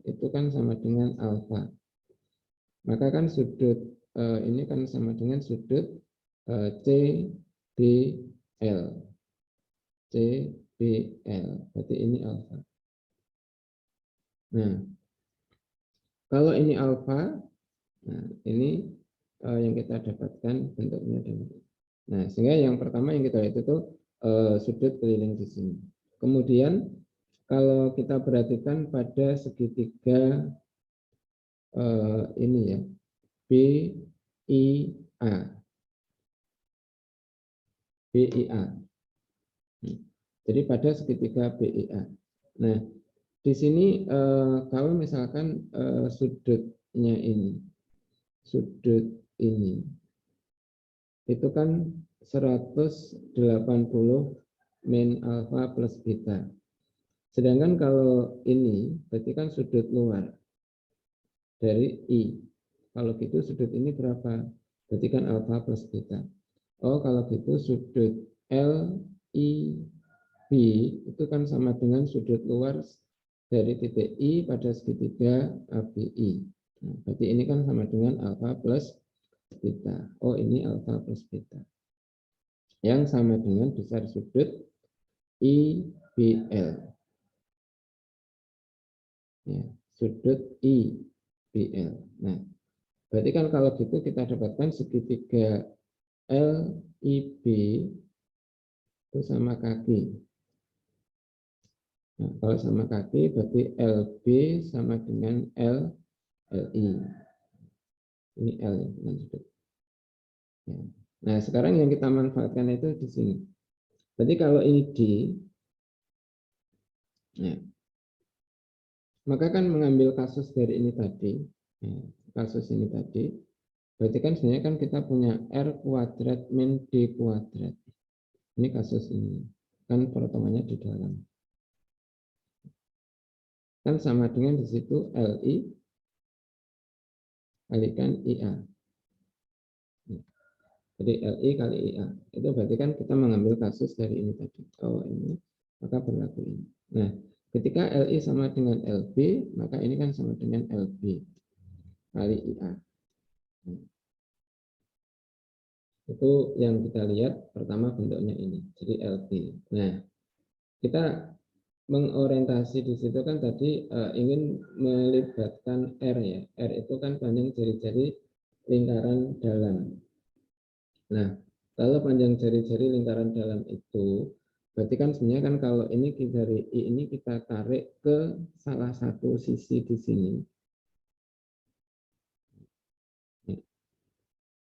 [SPEAKER 1] itu kan sama dengan alfa. Maka kan sudut ini kan sama dengan sudut CBL. CBL, berarti ini alfa. Nah, kalau ini alfa, nah ini yang kita dapatkan bentuknya demikian. Nah, sehingga yang pertama yang kita lihat itu sudut keliling di sini. Kemudian kalau kita perhatikan pada segitiga ini ya, BIA. BIA. Jadi pada segitiga BIA. Nah, di sini kalau misalkan sudutnya ini, sudut ini, itu kan 180 min alfa plus beta. Sedangkan kalau ini berarti kan sudut luar dari I. Kalau gitu sudut ini berapa? Berarti kan alfa plus beta. Oh, kalau gitu sudut LIB itu kan sama dengan sudut luar dari titik I pada segitiga ABI. Nah, berarti ini kan sama dengan alfa plus beta. Oh, ini alfa plus beta. Yang sama dengan besar sudut IBL. Ya, sudut IBL. Nah, berarti kan kalau gitu kita dapatkan segitiga LIB itu sama kaki. Nah, kalau sama kaki berarti LB sama dengan LI. Ini L ya, bukan sudut. Ya. Nah, sekarang yang kita manfaatkan itu di sini. Berarti kalau ini D, ya, maka kan mengambil kasus dari ini tadi, ya, kasus ini tadi, berarti kan sebenarnya kan kita punya R kuadrat min D kuadrat. Ini kasus ini, kan pertemuannya di dalam. Kan sama dengan di situ LI kalikan IA. Jadi LI kali IA. Itu berarti kan kita mengambil kasus dari ini tadi. Oh ini, maka berlaku ini. Nah, ketika LI sama dengan LB, maka ini kan sama dengan LB kali IA. Itu yang kita lihat pertama bentuknya ini. Jadi LB. Nah, kita mengorientasi di situ kan tadi ingin melibatkan R ya. R itu kan panjang jari-jari lingkaran dalam. Nah, kalau panjang jari-jari lingkaran dalam itu, berarti kan sebenarnya kan kalau ini dari I ini kita tarik ke salah satu sisi di sini.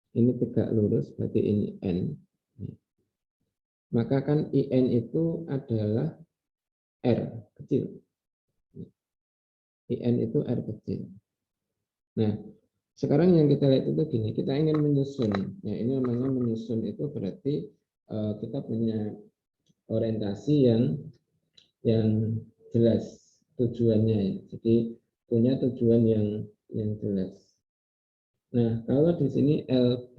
[SPEAKER 1] Ini tegak lurus, berarti ini N. Maka kan IN itu adalah R kecil. IN itu R kecil. Nah, sekarang yang kita lihat itu gini, kita ingin menyusun. Ya, ini namanya menyusun itu berarti kita punya orientasi yang jelas tujuannya. Jadi punya tujuan yang jelas. Nah, kalau di sini LB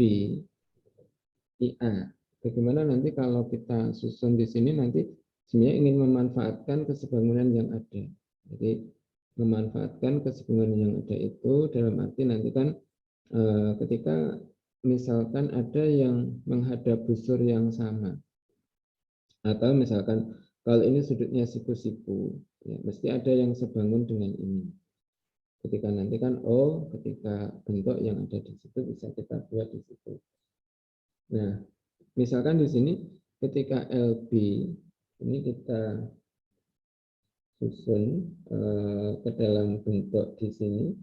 [SPEAKER 1] IA, bagaimana nanti kalau kita susun di sini nanti sebenarnya ingin memanfaatkan kesebangunan yang ada. Jadi memanfaatkan kesebangunan yang ada itu dalam arti nanti kan ketika misalkan ada yang menghadap busur yang sama, atau misalkan kalau ini sudutnya siku-siku, ya, mesti ada yang sebangun dengan ini. Ketika nanti kan, ketika bentuk yang ada di situ bisa kita buat di situ. Nah, misalkan di sini ketika LB ini kita susun ke dalam bentuk di sini,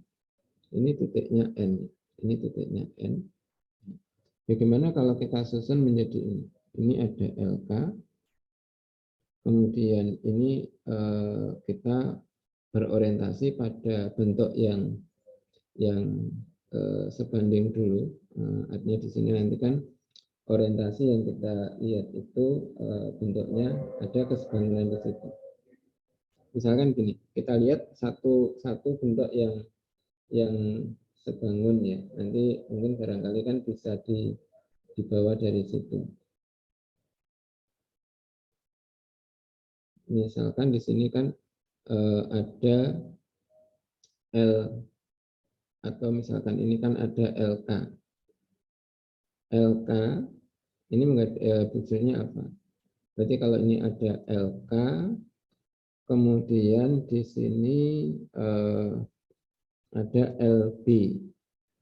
[SPEAKER 1] ini titiknya N, ini titiknya N. Bagaimana kalau kita susun menjadi ini? Ini ada LK, kemudian ini kita berorientasi pada bentuk yang sebanding dulu. Artinya di sini nanti kan orientasi yang kita lihat itu bentuknya ada kesebangunan di situ. Misalkan gini, kita lihat satu bentuk yang sebangun ya. Nanti mungkin barangkali kan bisa dibawa dari situ. Misalkan di sini kan ada L, atau misalkan ini kan ada LK. LK ini tujuannya apa? Berarti kalau ini ada LK, kemudian di sini ada LB.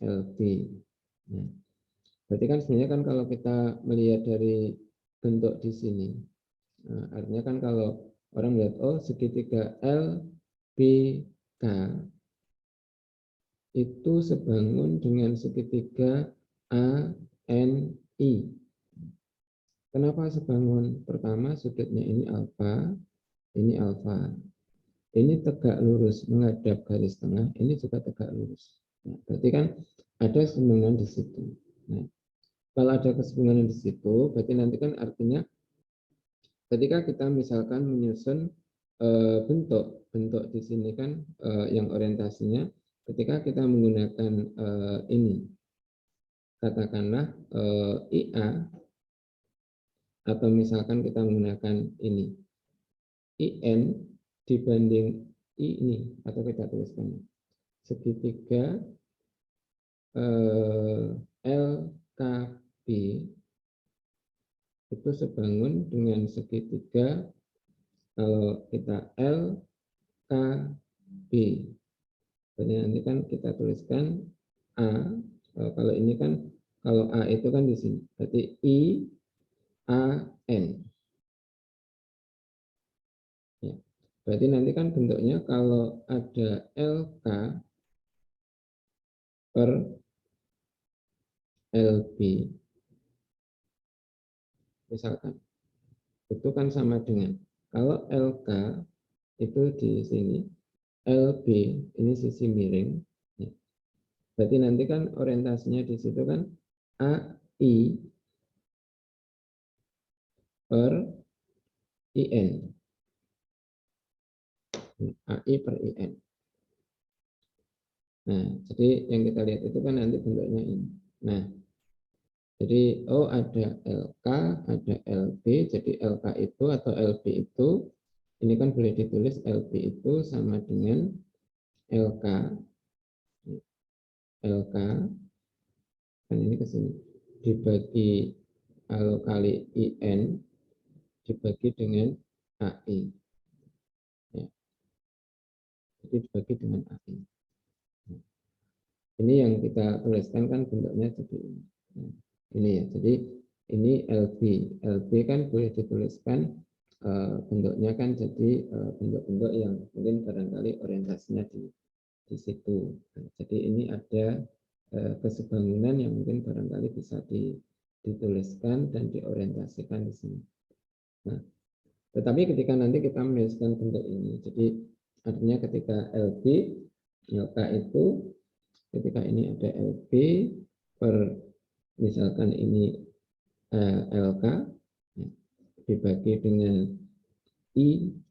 [SPEAKER 1] Nah, berarti kan sebenarnya kan kalau kita melihat dari bentuk di sini, artinya kan kalau orang melihat segitiga LBK itu sebangun dengan segitiga ANI. Kenapa sebangun? Pertama sudutnya ini alfa, ini alfa. Ini tegak lurus menghadap garis tengah, ini juga tegak lurus. Nah, berarti kan ada keseimbangan di situ. Nah, kalau ada keseimbangan di situ, berarti nanti kan artinya ketika kita misalkan menyusun bentuk di sini kan yang orientasinya ketika kita menggunakan ini, katakanlah IA, atau misalkan kita menggunakan ini IN dibanding ini, atau kita tuliskan segitiga LKB itu sebangun dengan segitiga, kalau kita LKB, jadi nanti kan kita tuliskan A, kalau ini kan, kalau A itu kan di sini, berarti IAN. Ya. Berarti nanti kan bentuknya kalau ada LK per LB, misalkan, itu kan sama dengan, kalau LK itu di sini, LB ini sisi miring, ya. Berarti nanti kan orientasinya di situ kan AI per IN. AI per IN. Nah, jadi yang kita lihat itu kan nanti bentuknya ini. Nah, jadi ada LK, ada LB, jadi LK itu atau LB itu, ini kan boleh ditulis LB itu sama dengan LK, LK, kan ini ke sini, dibagi kalau kali IN, dibagi dengan AI. Ya. Jadi dibagi dengan AI. Ini yang kita tuliskan kan bentuknya seperti ini. Nah, ini ya, jadi ini LB. LB kan boleh dituliskan bentuknya kan jadi bentuk-bentuk yang mungkin barangkali orientasinya di situ. Nah, jadi ini ada kesebangunan yang mungkin barangkali bisa dituliskan dan diorientasikan di sini. Nah, tetapi ketika nanti kita menuliskan bentuk ini, jadi artinya ketika LB, LK itu ketika ini ada LB per misalkan ini LK dibagi dengan IN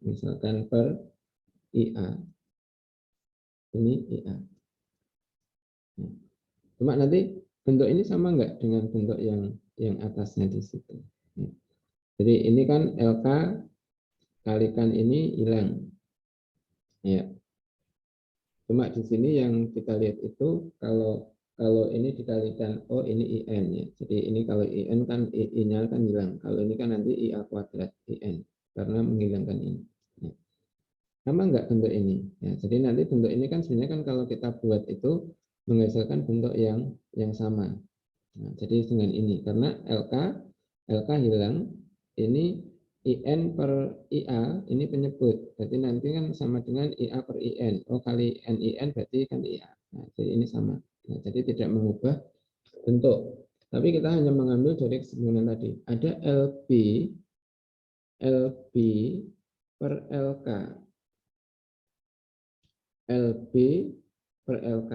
[SPEAKER 1] misalkan per IA, ini IA. Cuma nanti bentuk ini sama enggak dengan bentuk yang atasnya di situ. Jadi ini kan LK kalikan ini hilang. Ya. Cuma di sini yang kita lihat itu kalau ini dikalikan, ini IN ya. Jadi ini kalau IN kan I-nya kan hilang. Kalau ini kan nanti IA kuadrat IN karena menghilangkan ini. Ya. Sama enggak bentuk ini? Ya, jadi nanti bentuk ini kan sebenarnya kan kalau kita buat itu menghasilkan bentuk yang sama. Nah, jadi dengan ini karena LK hilang, ini IN per IA ini penyebut. Jadi nanti kan sama dengan IA per IN. Kali NIN berarti kan IA. Nah, jadi ini sama. Nah, jadi tidak mengubah bentuk. Tapi kita hanya mengambil dari kesimpulan tadi. Ada LB per LK. LB per LK.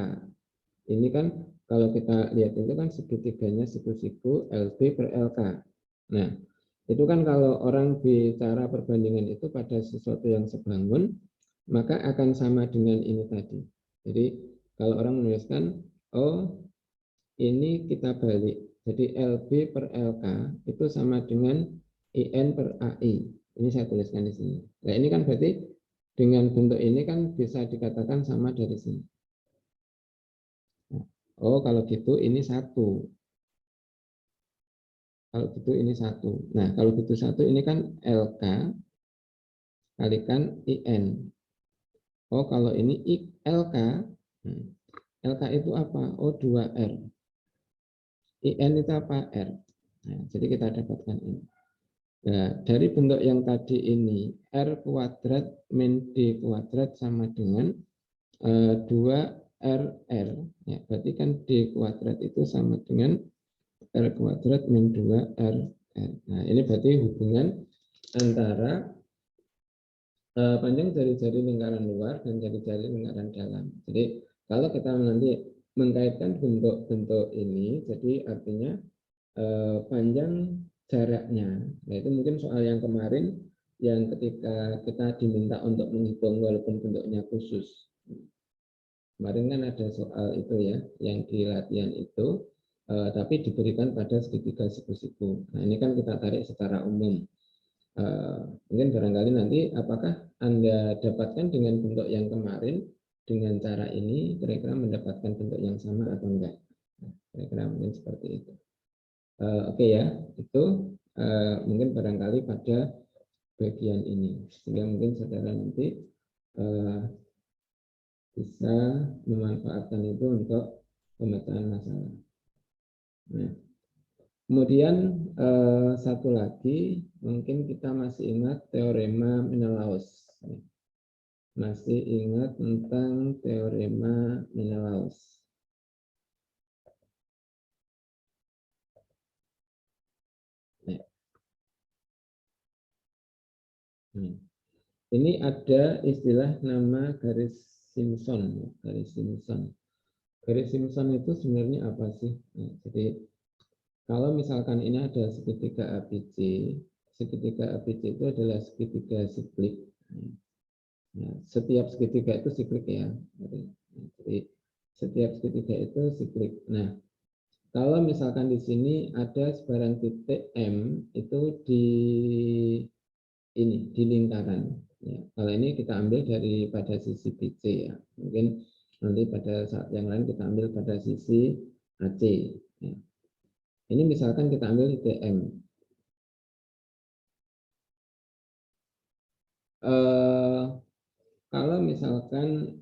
[SPEAKER 1] Ini kan kalau kita lihat itu kan segitiganya siku-siku LB per LK. Nah, itu kan kalau orang bicara perbandingan itu pada sesuatu yang sebangun, maka akan sama dengan ini tadi. Jadi kalau orang menuliskan, ini kita balik. Jadi LB per LK itu sama dengan IN per AI. Ini saya tuliskan di sini. Nah ini kan berarti dengan bentuk ini kan bisa dikatakan sama dari sini. Kalau gitu ini satu. Kalau gitu ini satu. Nah, kalau gitu satu ini kan LK kalikan IN. Kalau ini LK, LK itu apa? 2R. IN itu apa? R. Nah, jadi kita dapatkan ini. Nah, dari bentuk yang tadi ini, R kuadrat min D kuadrat sama dengan 2RR. Ya, berarti kan D kuadrat itu sama dengan R kuadrat min 2RR. Nah, ini berarti hubungan antara panjang jari-jari lingkaran luar dan jari-jari lingkaran dalam. Jadi kalau kita nanti mengkaitkan bentuk-bentuk ini, jadi artinya panjang jaraknya. Nah, itu mungkin soal yang kemarin yang ketika kita diminta untuk menghitung walaupun bentuknya khusus. Kemarin kan ada soal itu ya, yang di latihan itu, tapi diberikan pada segitiga siku-siku. Nah, ini kan kita tarik secara umum. Mungkin barangkali nanti apakah Anda dapatkan dengan bentuk yang kemarin, dengan cara ini, kira-kira mendapatkan bentuk yang sama atau enggak? Kira-kira mungkin seperti itu. Oke ya, itu mungkin barangkali pada bagian ini. Sehingga mungkin saudara nanti bisa memanfaatkan itu untuk pemecahan masalah. Nah, kemudian satu lagi, mungkin kita masih ingat teorema Menelaus. Masih ingat tentang teorema Menelaus. Ini ada istilah nama garis Simpson. Garis Simpson. Garis Simpson itu sebenarnya apa sih? Nah, jadi kalau misalkan ini ada segitiga ABC, segitiga ABC itu adalah segitiga siklik. Nah, setiap segitiga itu siklik ya. Jadi setiap segitiga itu siklik. Nah, kalau misalkan di sini ada sebarang titik M itu di ini di lingkaran. Ya, kalau ini kita ambil pada sisi BC ya. Mungkin nanti pada saat yang lain kita ambil pada sisi AC. Ya. Ini misalkan kita ambil titik M. Kalau misalkan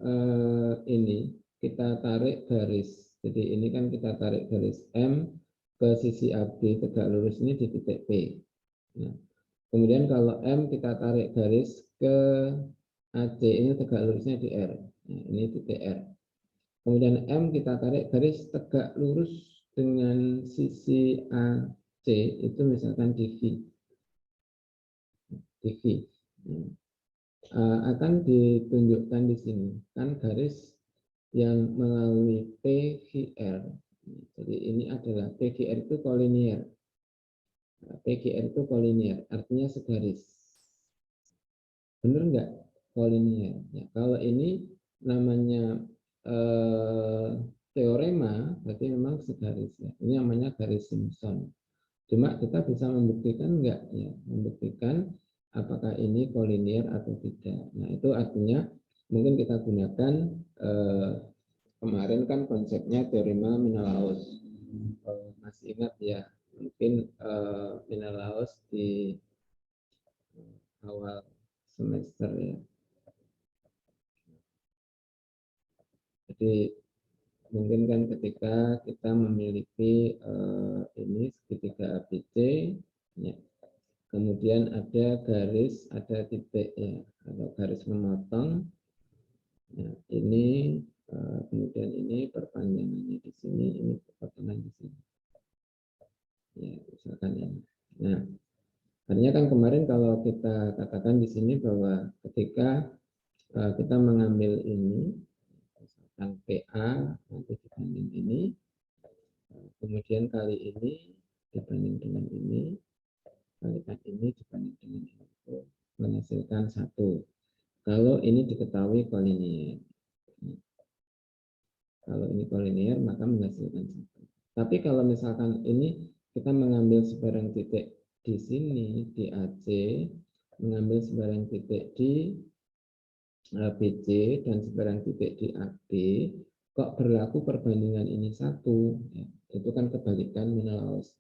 [SPEAKER 1] ini kita tarik garis, jadi ini kan kita tarik garis M ke sisi AB tegak lurus ini di titik P. Nah, kemudian kalau M kita tarik garis ke AC ini tegak lurusnya di R. Nah, ini titik R. Kemudian M kita tarik garis tegak lurus dengan sisi AC itu misalkan di V. Di V. Akan ditunjukkan di sini kan garis yang melalui PQR. Jadi ini adalah PQR itu kolinier. PQR itu kolinier, artinya segaris. Benar enggak? Kolinier. Ya, kalau ini namanya teorema, berarti memang segaris. Ya. Ini namanya garis Simpson. Cuma kita bisa membuktikan enggak? Ya, membuktikan apakah ini kolinier atau tidak. Nah, itu artinya mungkin kita gunakan kemarin kan konsepnya teorema Menelaus. Masih ingat ya, mungkin Menelaus di awal semester ya. Jadi mungkin kan ketika kita memiliki ini segitiga ABC, ya. Kemudian ada garis, ada titik ya, atau garis memotong. Nah, ini kemudian ini perpanjangannya di sini, ini potongan di sini. Ya, misalkan ini. Nah, artinya kan kemarin kalau kita katakan di sini bahwa ketika kita mengambil ini, misalkan PA nanti dibanding ini, kemudian kali ini dibanding dengan ini, kalikan ini dibanding dengan ini, itu menghasilkan 1. Kalau ini diketahui kolinier. Kalau ini kolinier maka menghasilkan 1. Tapi kalau misalkan ini kita mengambil sebarang titik di sini di AC, mengambil sebarang titik di BC dan sebarang titik di AB, kok berlaku perbandingan ini 1, ya, itu kan kebalikan Menelaus.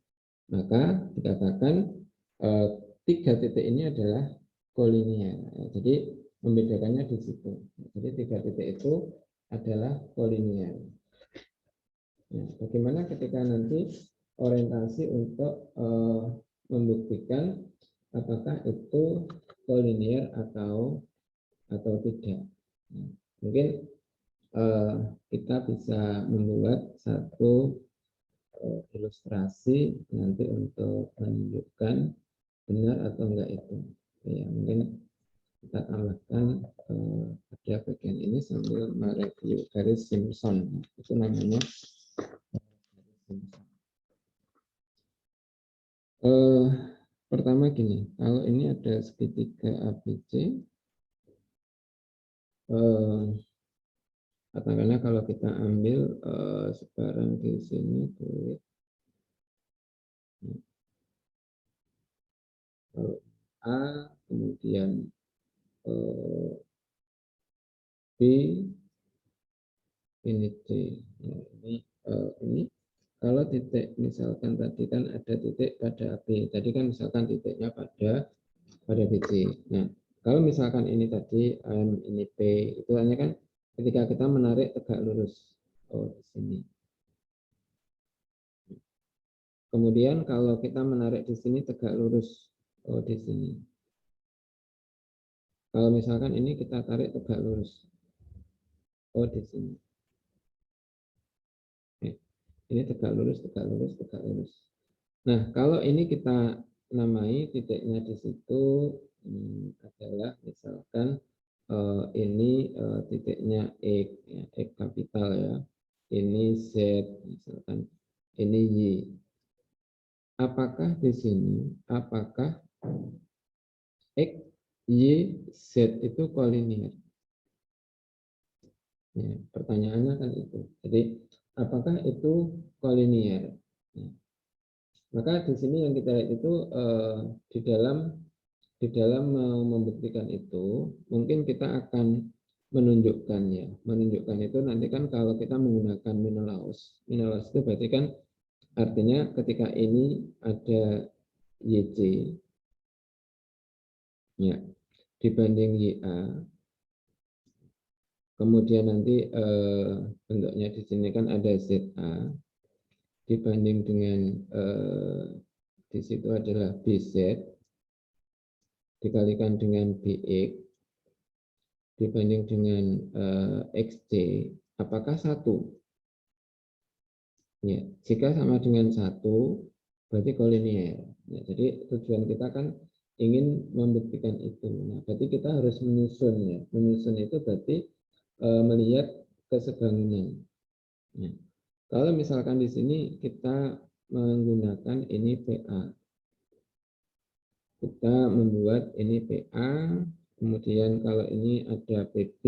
[SPEAKER 1] Maka dikatakan 3 titik ini adalah kolinier. Ya, jadi membedakannya di situ. Jadi 3 titik itu adalah kolinier. Ya, bagaimana ketika nanti orientasi untuk membuktikan apakah itu kolinier atau tidak. Nah, mungkin kita bisa membuat satu ilustrasi nanti untuk menunjukkan benar atau enggak itu. Ya, mungkin kita tambahkan pada bagian ini sambil mereview garis Simpson. Itu namanya garis Simpson. Pertama gini, kalau ini ada segitiga ABC, katakanlah kalau kita ambil sekarang di sini tulis kalau A, kemudian B, ini C. Nah, ini kalau titik misalkan tadi kan ada titik pada B, tadi kan misalkan titiknya pada BC. Nah, kalau misalkan ini tadi M, ini P, itu hanya kan ketika kita menarik tegak lurus di sini. Kemudian kalau kita menarik di sini tegak lurus di sini. Kalau misalkan ini kita tarik tegak lurus di sini. Ini tegak lurus, tegak lurus, tegak lurus. Nah, kalau ini kita namai titiknya di situ adalah misalkan ini titiknya X, ya, X kapital ya. Ini Z, misalkan ini Y. Apakah di sini, apakah X, Y, Z itu kolinier? Ya, pertanyaannya kan itu. Jadi, apakah itu kolinier? Ya. Maka di sini yang kita lihat itu di dalam membuktikan itu, mungkin kita akan menunjukkan ya. Menunjukkan itu nanti kan kalau kita menggunakan Menelaus. Menelaus itu berarti kan artinya ketika ini ada YC ya dibanding YA, kemudian nanti bentuknya di sini kan ada ZA dibanding dengan di situ adalah BZ dikalikan dengan BX dibanding dengan XC, apakah satu? Ya, jika sama dengan satu, berarti kolinier. Ya, jadi tujuan kita kan ingin membuktikan itu. Nah, berarti kita harus menyusun ya. Menyusun itu berarti melihat kesebangunan. Ya. Kalau misalkan di sini kita menggunakan ini PA, kita membuat ini PA, kemudian kalau ini ada PB,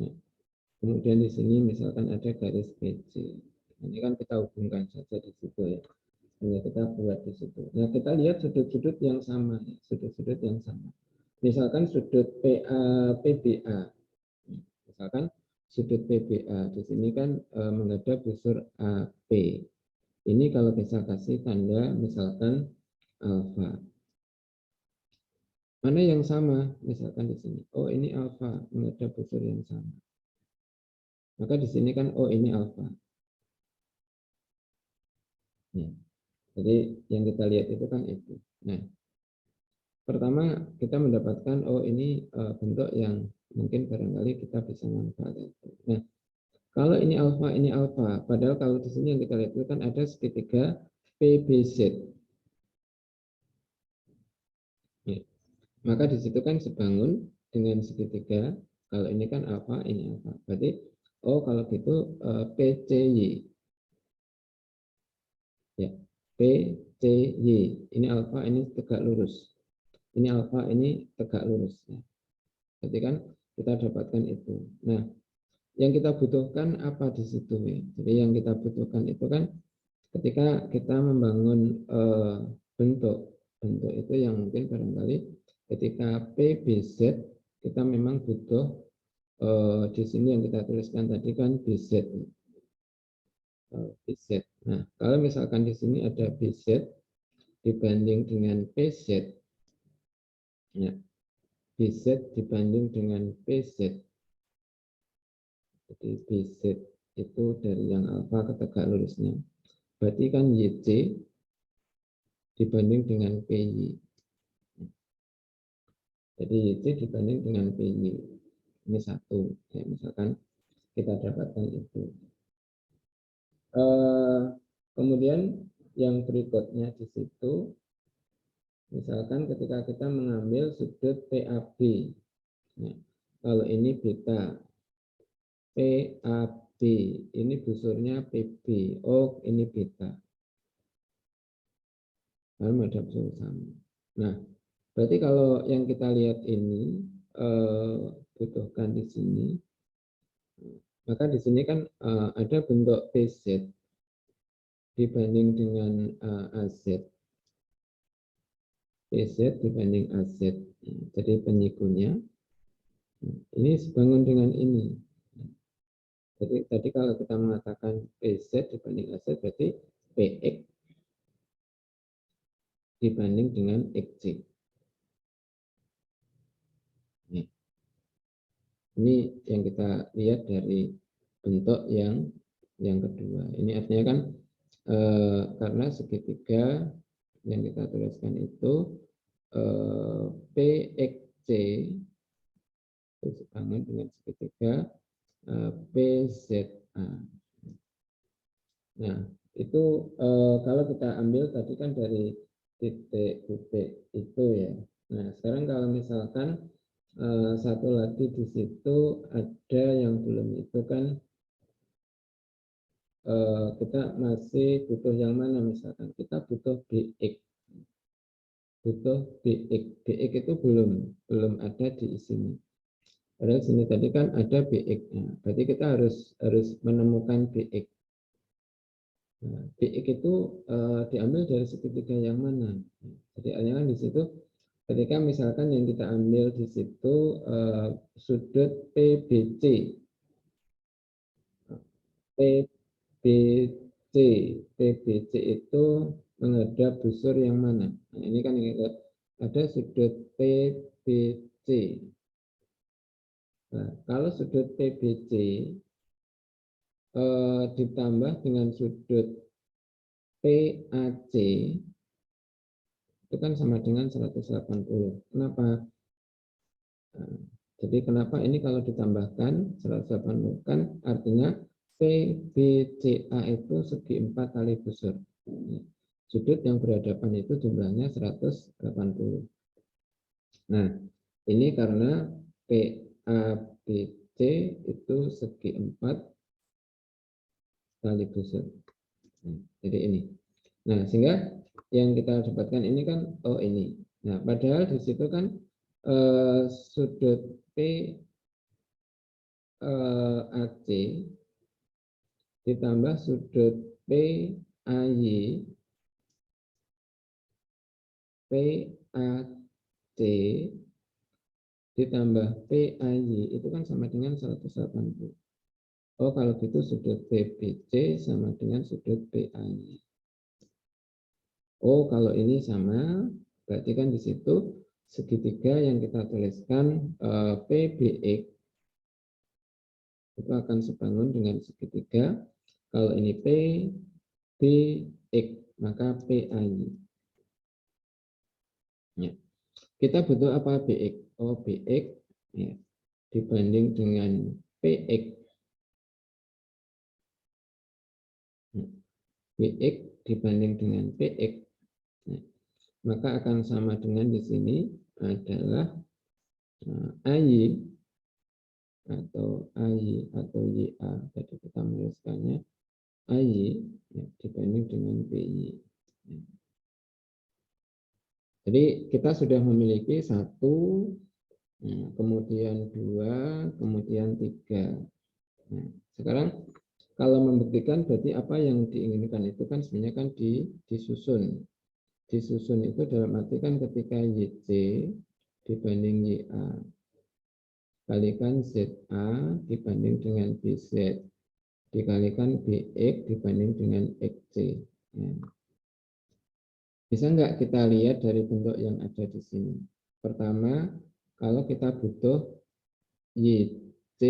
[SPEAKER 1] ya, kemudian di sini misalkan ada garis BC. Ini kan kita hubungkan saja di situ ya. Hanya kita buat di situ. Nah, kita lihat sudut-sudut yang sama, sudut-sudut yang sama. Misalkan sudut PBA. Misalkan sudut PBA di sini kan menghadap busur AP. Ini kalau bisa kasih tanda misalkan alfa. Mana yang sama? Misalkan di sini. Oh, ini alfa menghadap busur yang sama. Maka di sini kan oh ini alfa. Ya. Jadi yang kita lihat itu kan itu. Nah, pertama kita mendapatkan oh ini bentuk yang mungkin barangkali kita bisa manfaatkan. Nah, kalau ini alfa, padahal kalau di sini yang kita lihat itu kan ada segitiga PBZ. Ya. Maka di situ kan sebangun dengan segitiga. Kalau ini kan alfa, ini alfa. Berarti oh kalau gitu PCY. Ya, PCY. Ini alfa, ini tegak lurus. Ini alfa, ini tegak lurus. Ya. Berarti kan kita dapatkan itu. Nah, yang kita butuhkan apa di situ ya? Jadi yang kita butuhkan itu kan ketika kita membangun bentuk itu yang mungkin barangkali ketika PBZ kita memang butuh di sini yang kita tuliskan tadi kan BZ. BZ. Nah, kalau misalkan di sini ada BZ dibanding dengan PZ, ya, BZ dibanding dengan PZ. Jadi BZ itu dari yang alfa ke tegak lurusnya. Berarti kan YC dibanding dengan PY. Jadi YC dibanding dengan PY. Ini satu. Ya, misalkan kita dapatkan itu. Kemudian yang berikutnya di situ, misalkan ketika kita mengambil sudut PAB. Ya, kalau ini beta. PAB. Ini busurnya PB. Oh, ini beta. dalam ada absolut sama. Nah, berarti kalau yang kita lihat ini butuhkan di sini, maka di sini kan ada bentuk PZ dibanding dengan AZ. PZ dibanding AZ. Jadi penyikunya ini sebangun dengan ini. Jadi tadi kalau kita mengatakan PZ dibanding AZ berarti PX dibanding dengan XC. Ini yang kita lihat dari bentuk yang kedua. Ini artinya kan karena segitiga yang kita tuliskan itu PXC itu sebangun dengan segitiga PZA. Nah, itu kalau kita ambil tadi kan dari titik-titik itu ya. Nah, sekarang kalau misalkan satu lagi di situ ada yang belum itu kan kita masih butuh yang mana, misalkan kita butuh BX, BX itu belum ada di sini. Padahal sini tadi kan ada BX-nya, berarti kita harus menemukan BX. Nah, BX itu diambil dari segitiga yang mana? Jadi kan di situ ketika misalkan yang kita ambil di situ sudut PBC, PBC itu menghadap busur yang mana? Nah, ini kan ada sudut PBC. Nah, kalau sudut PBC ditambah dengan sudut PAC itu kan sama dengan 180. Kenapa? Nah, jadi kenapa ini kalau ditambahkan 180 kan artinya PBCA itu segi 4 kali busur. Sudut yang berhadapan itu jumlahnya 180. Nah, ini karena PABC itu segi 4 kali busur. Jadi ini. Nah, sehingga yang kita dapatkan ini kan ini. Nah, padahal di situ kan sudut PAC ditambah sudut PAC ditambah PAY itu kan sama dengan 180. Oh, kalau gitu sudut PBC sama dengan sudut PAY. Oh, kalau ini sama, berarti kan di situ segitiga yang kita tuliskan PBX itu akan sebangun dengan segitiga. Kalau ini PBX, maka PAY. Ya. Kita butuh apa BX? Oh, BX ya, dibanding dengan PX. BX dibanding dengan PX. Nah, maka akan sama dengan di sini adalah AY atau AY atau YA. Jadi kita menuliskannya AY ya, dibanding dengan PY. Jadi kita sudah memiliki 1, kemudian 2, kemudian 3. Nah, sekarang kalau membuktikan berarti apa yang diinginkan itu kan sebenarnya kan disusun. Disusun itu dalam arti kan ketika YC dibanding YA kalikan ZA dibanding dengan BZ dikalikan BX dibanding dengan XC. Ya. Bisa nggak kita lihat dari bentuk yang ada di sini? Pertama, kalau kita butuh YC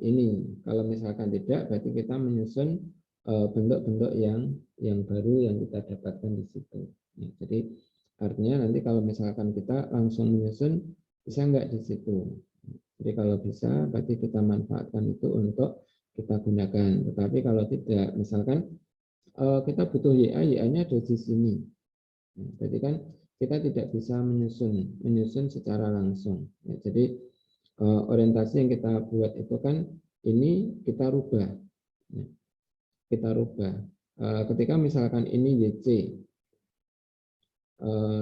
[SPEAKER 1] ini, kalau misalkan tidak, berarti kita menyusun bentuk-bentuk yang baru yang kita dapatkan di situ. Ya, jadi artinya nanti kalau misalkan kita langsung menyusun, bisa nggak di situ? Jadi kalau bisa, berarti kita manfaatkan itu untuk kita gunakan. Tetapi kalau tidak, misalkan kita butuh YA-nya ada di sini. Nah, berarti kan kita tidak bisa menyusun secara langsung. Ya, jadi orientasi yang kita buat itu kan ini kita rubah. Ya, kita rubah. ketika misalkan ini YC,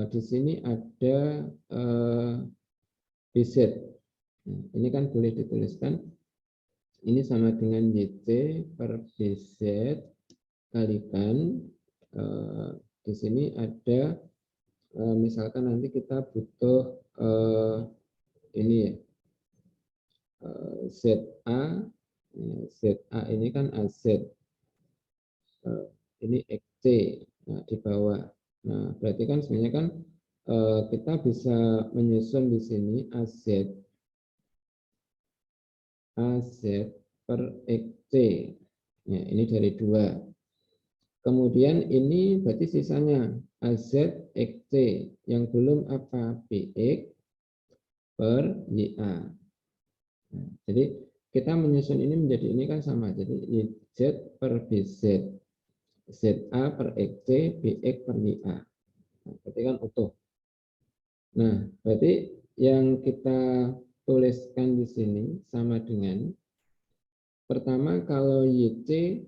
[SPEAKER 1] di sini ada BZ. Nah, ini kan boleh dituliskan ini sama dengan YC per BZ kalikan di sini ada misalkan nanti kita butuh ini ya ZA. ZA ini kan AZ, ini XC, nah, di bawah. Nah, berarti kan sebenarnya kan kita bisa menyusun di sini AZ per XC. Ya, ini dari 2. Kemudian ini berarti sisanya AZ XC yang belum apa? BX per YA. Nah, jadi kita menyusun ini menjadi ini kan sama. Jadi YZ per BZ, ZA per XC, BX per YA. Nah, berarti kan utuh. Nah, berarti yang kita tuliskan di sini sama dengan pertama kalau YC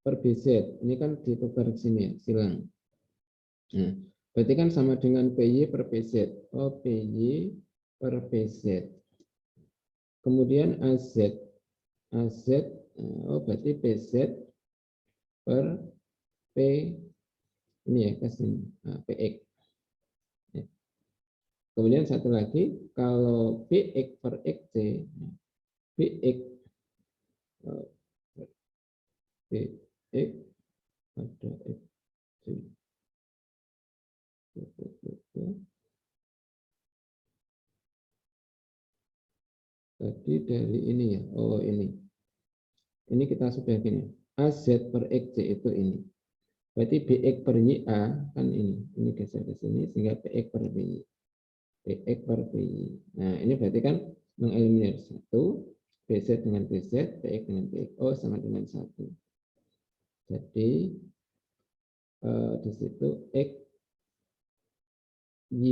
[SPEAKER 1] per BZ, ini kan ditukar di sini ya, silang. Nah, berarti kan sama dengan PY per PZ. Oh, PY per PZ. Kemudian AZ, oh berarti PZ per P, ini ya, ke sini, PX. Kemudian satu lagi, kalau PX per XC, PX pada XC. Tadi dari ini ya, oh ini. Ini kita sudah gini, AZ per XC itu ini. Berarti BX per YA kan ini geser ke sini sehingga PX per BY. PX per BY. Nah, ini berarti kan mengeliminir 1, BZ dengan BZ, PX dengan PX. Oh, sama dengan 1. Jadi di situ X Y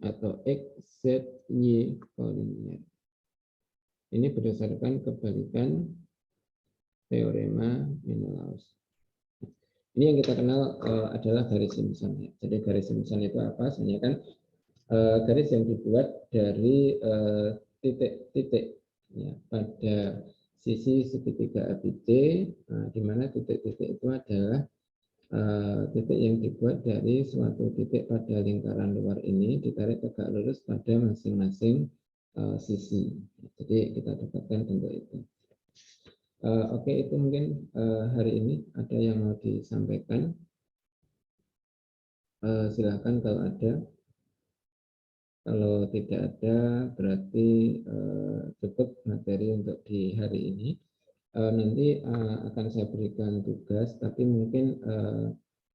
[SPEAKER 1] atau XZY kolinier. Ini berdasarkan kebalikan teorema Menelaus. Ini yang kita kenal adalah garis Simpson. Jadi garis Simpson itu apa? Sebenarnya kan garis yang dibuat dari titik-titik ya, pada sisi segitiga ABC, di mana titik-titik itu adalah titik yang dibuat dari suatu titik pada lingkaran luar ini ditarik tegak lurus pada masing-masing sisi. Jadi kita dapatkan bentuk itu. Oke, itu mungkin hari ini ada yang mau disampaikan. Silakan kalau ada. Kalau tidak ada, berarti cukup materi untuk di hari ini. Nanti akan saya berikan tugas, tapi mungkin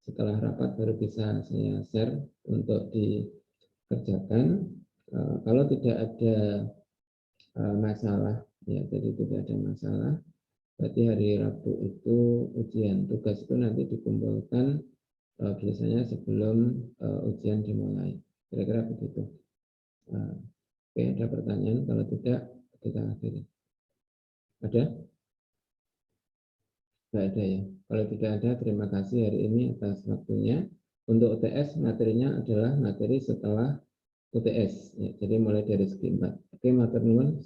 [SPEAKER 1] setelah rapat baru bisa saya share untuk dikerjakan. Kalau tidak ada masalah, ya, jadi tidak ada masalah. Berarti hari Rabu itu ujian. Tugas itu nanti dikumpulkan biasanya sebelum ujian dimulai. Kira-kira begitu. Oke, ada pertanyaan? Kalau tidak, kita akhiri. Ada? Tidak ada ya. Kalau tidak ada, terima kasih hari ini atas waktunya. Untuk UTS, materinya adalah materi setelah UTS. Ya, jadi mulai dari segi 4. Oke, matur nuwun.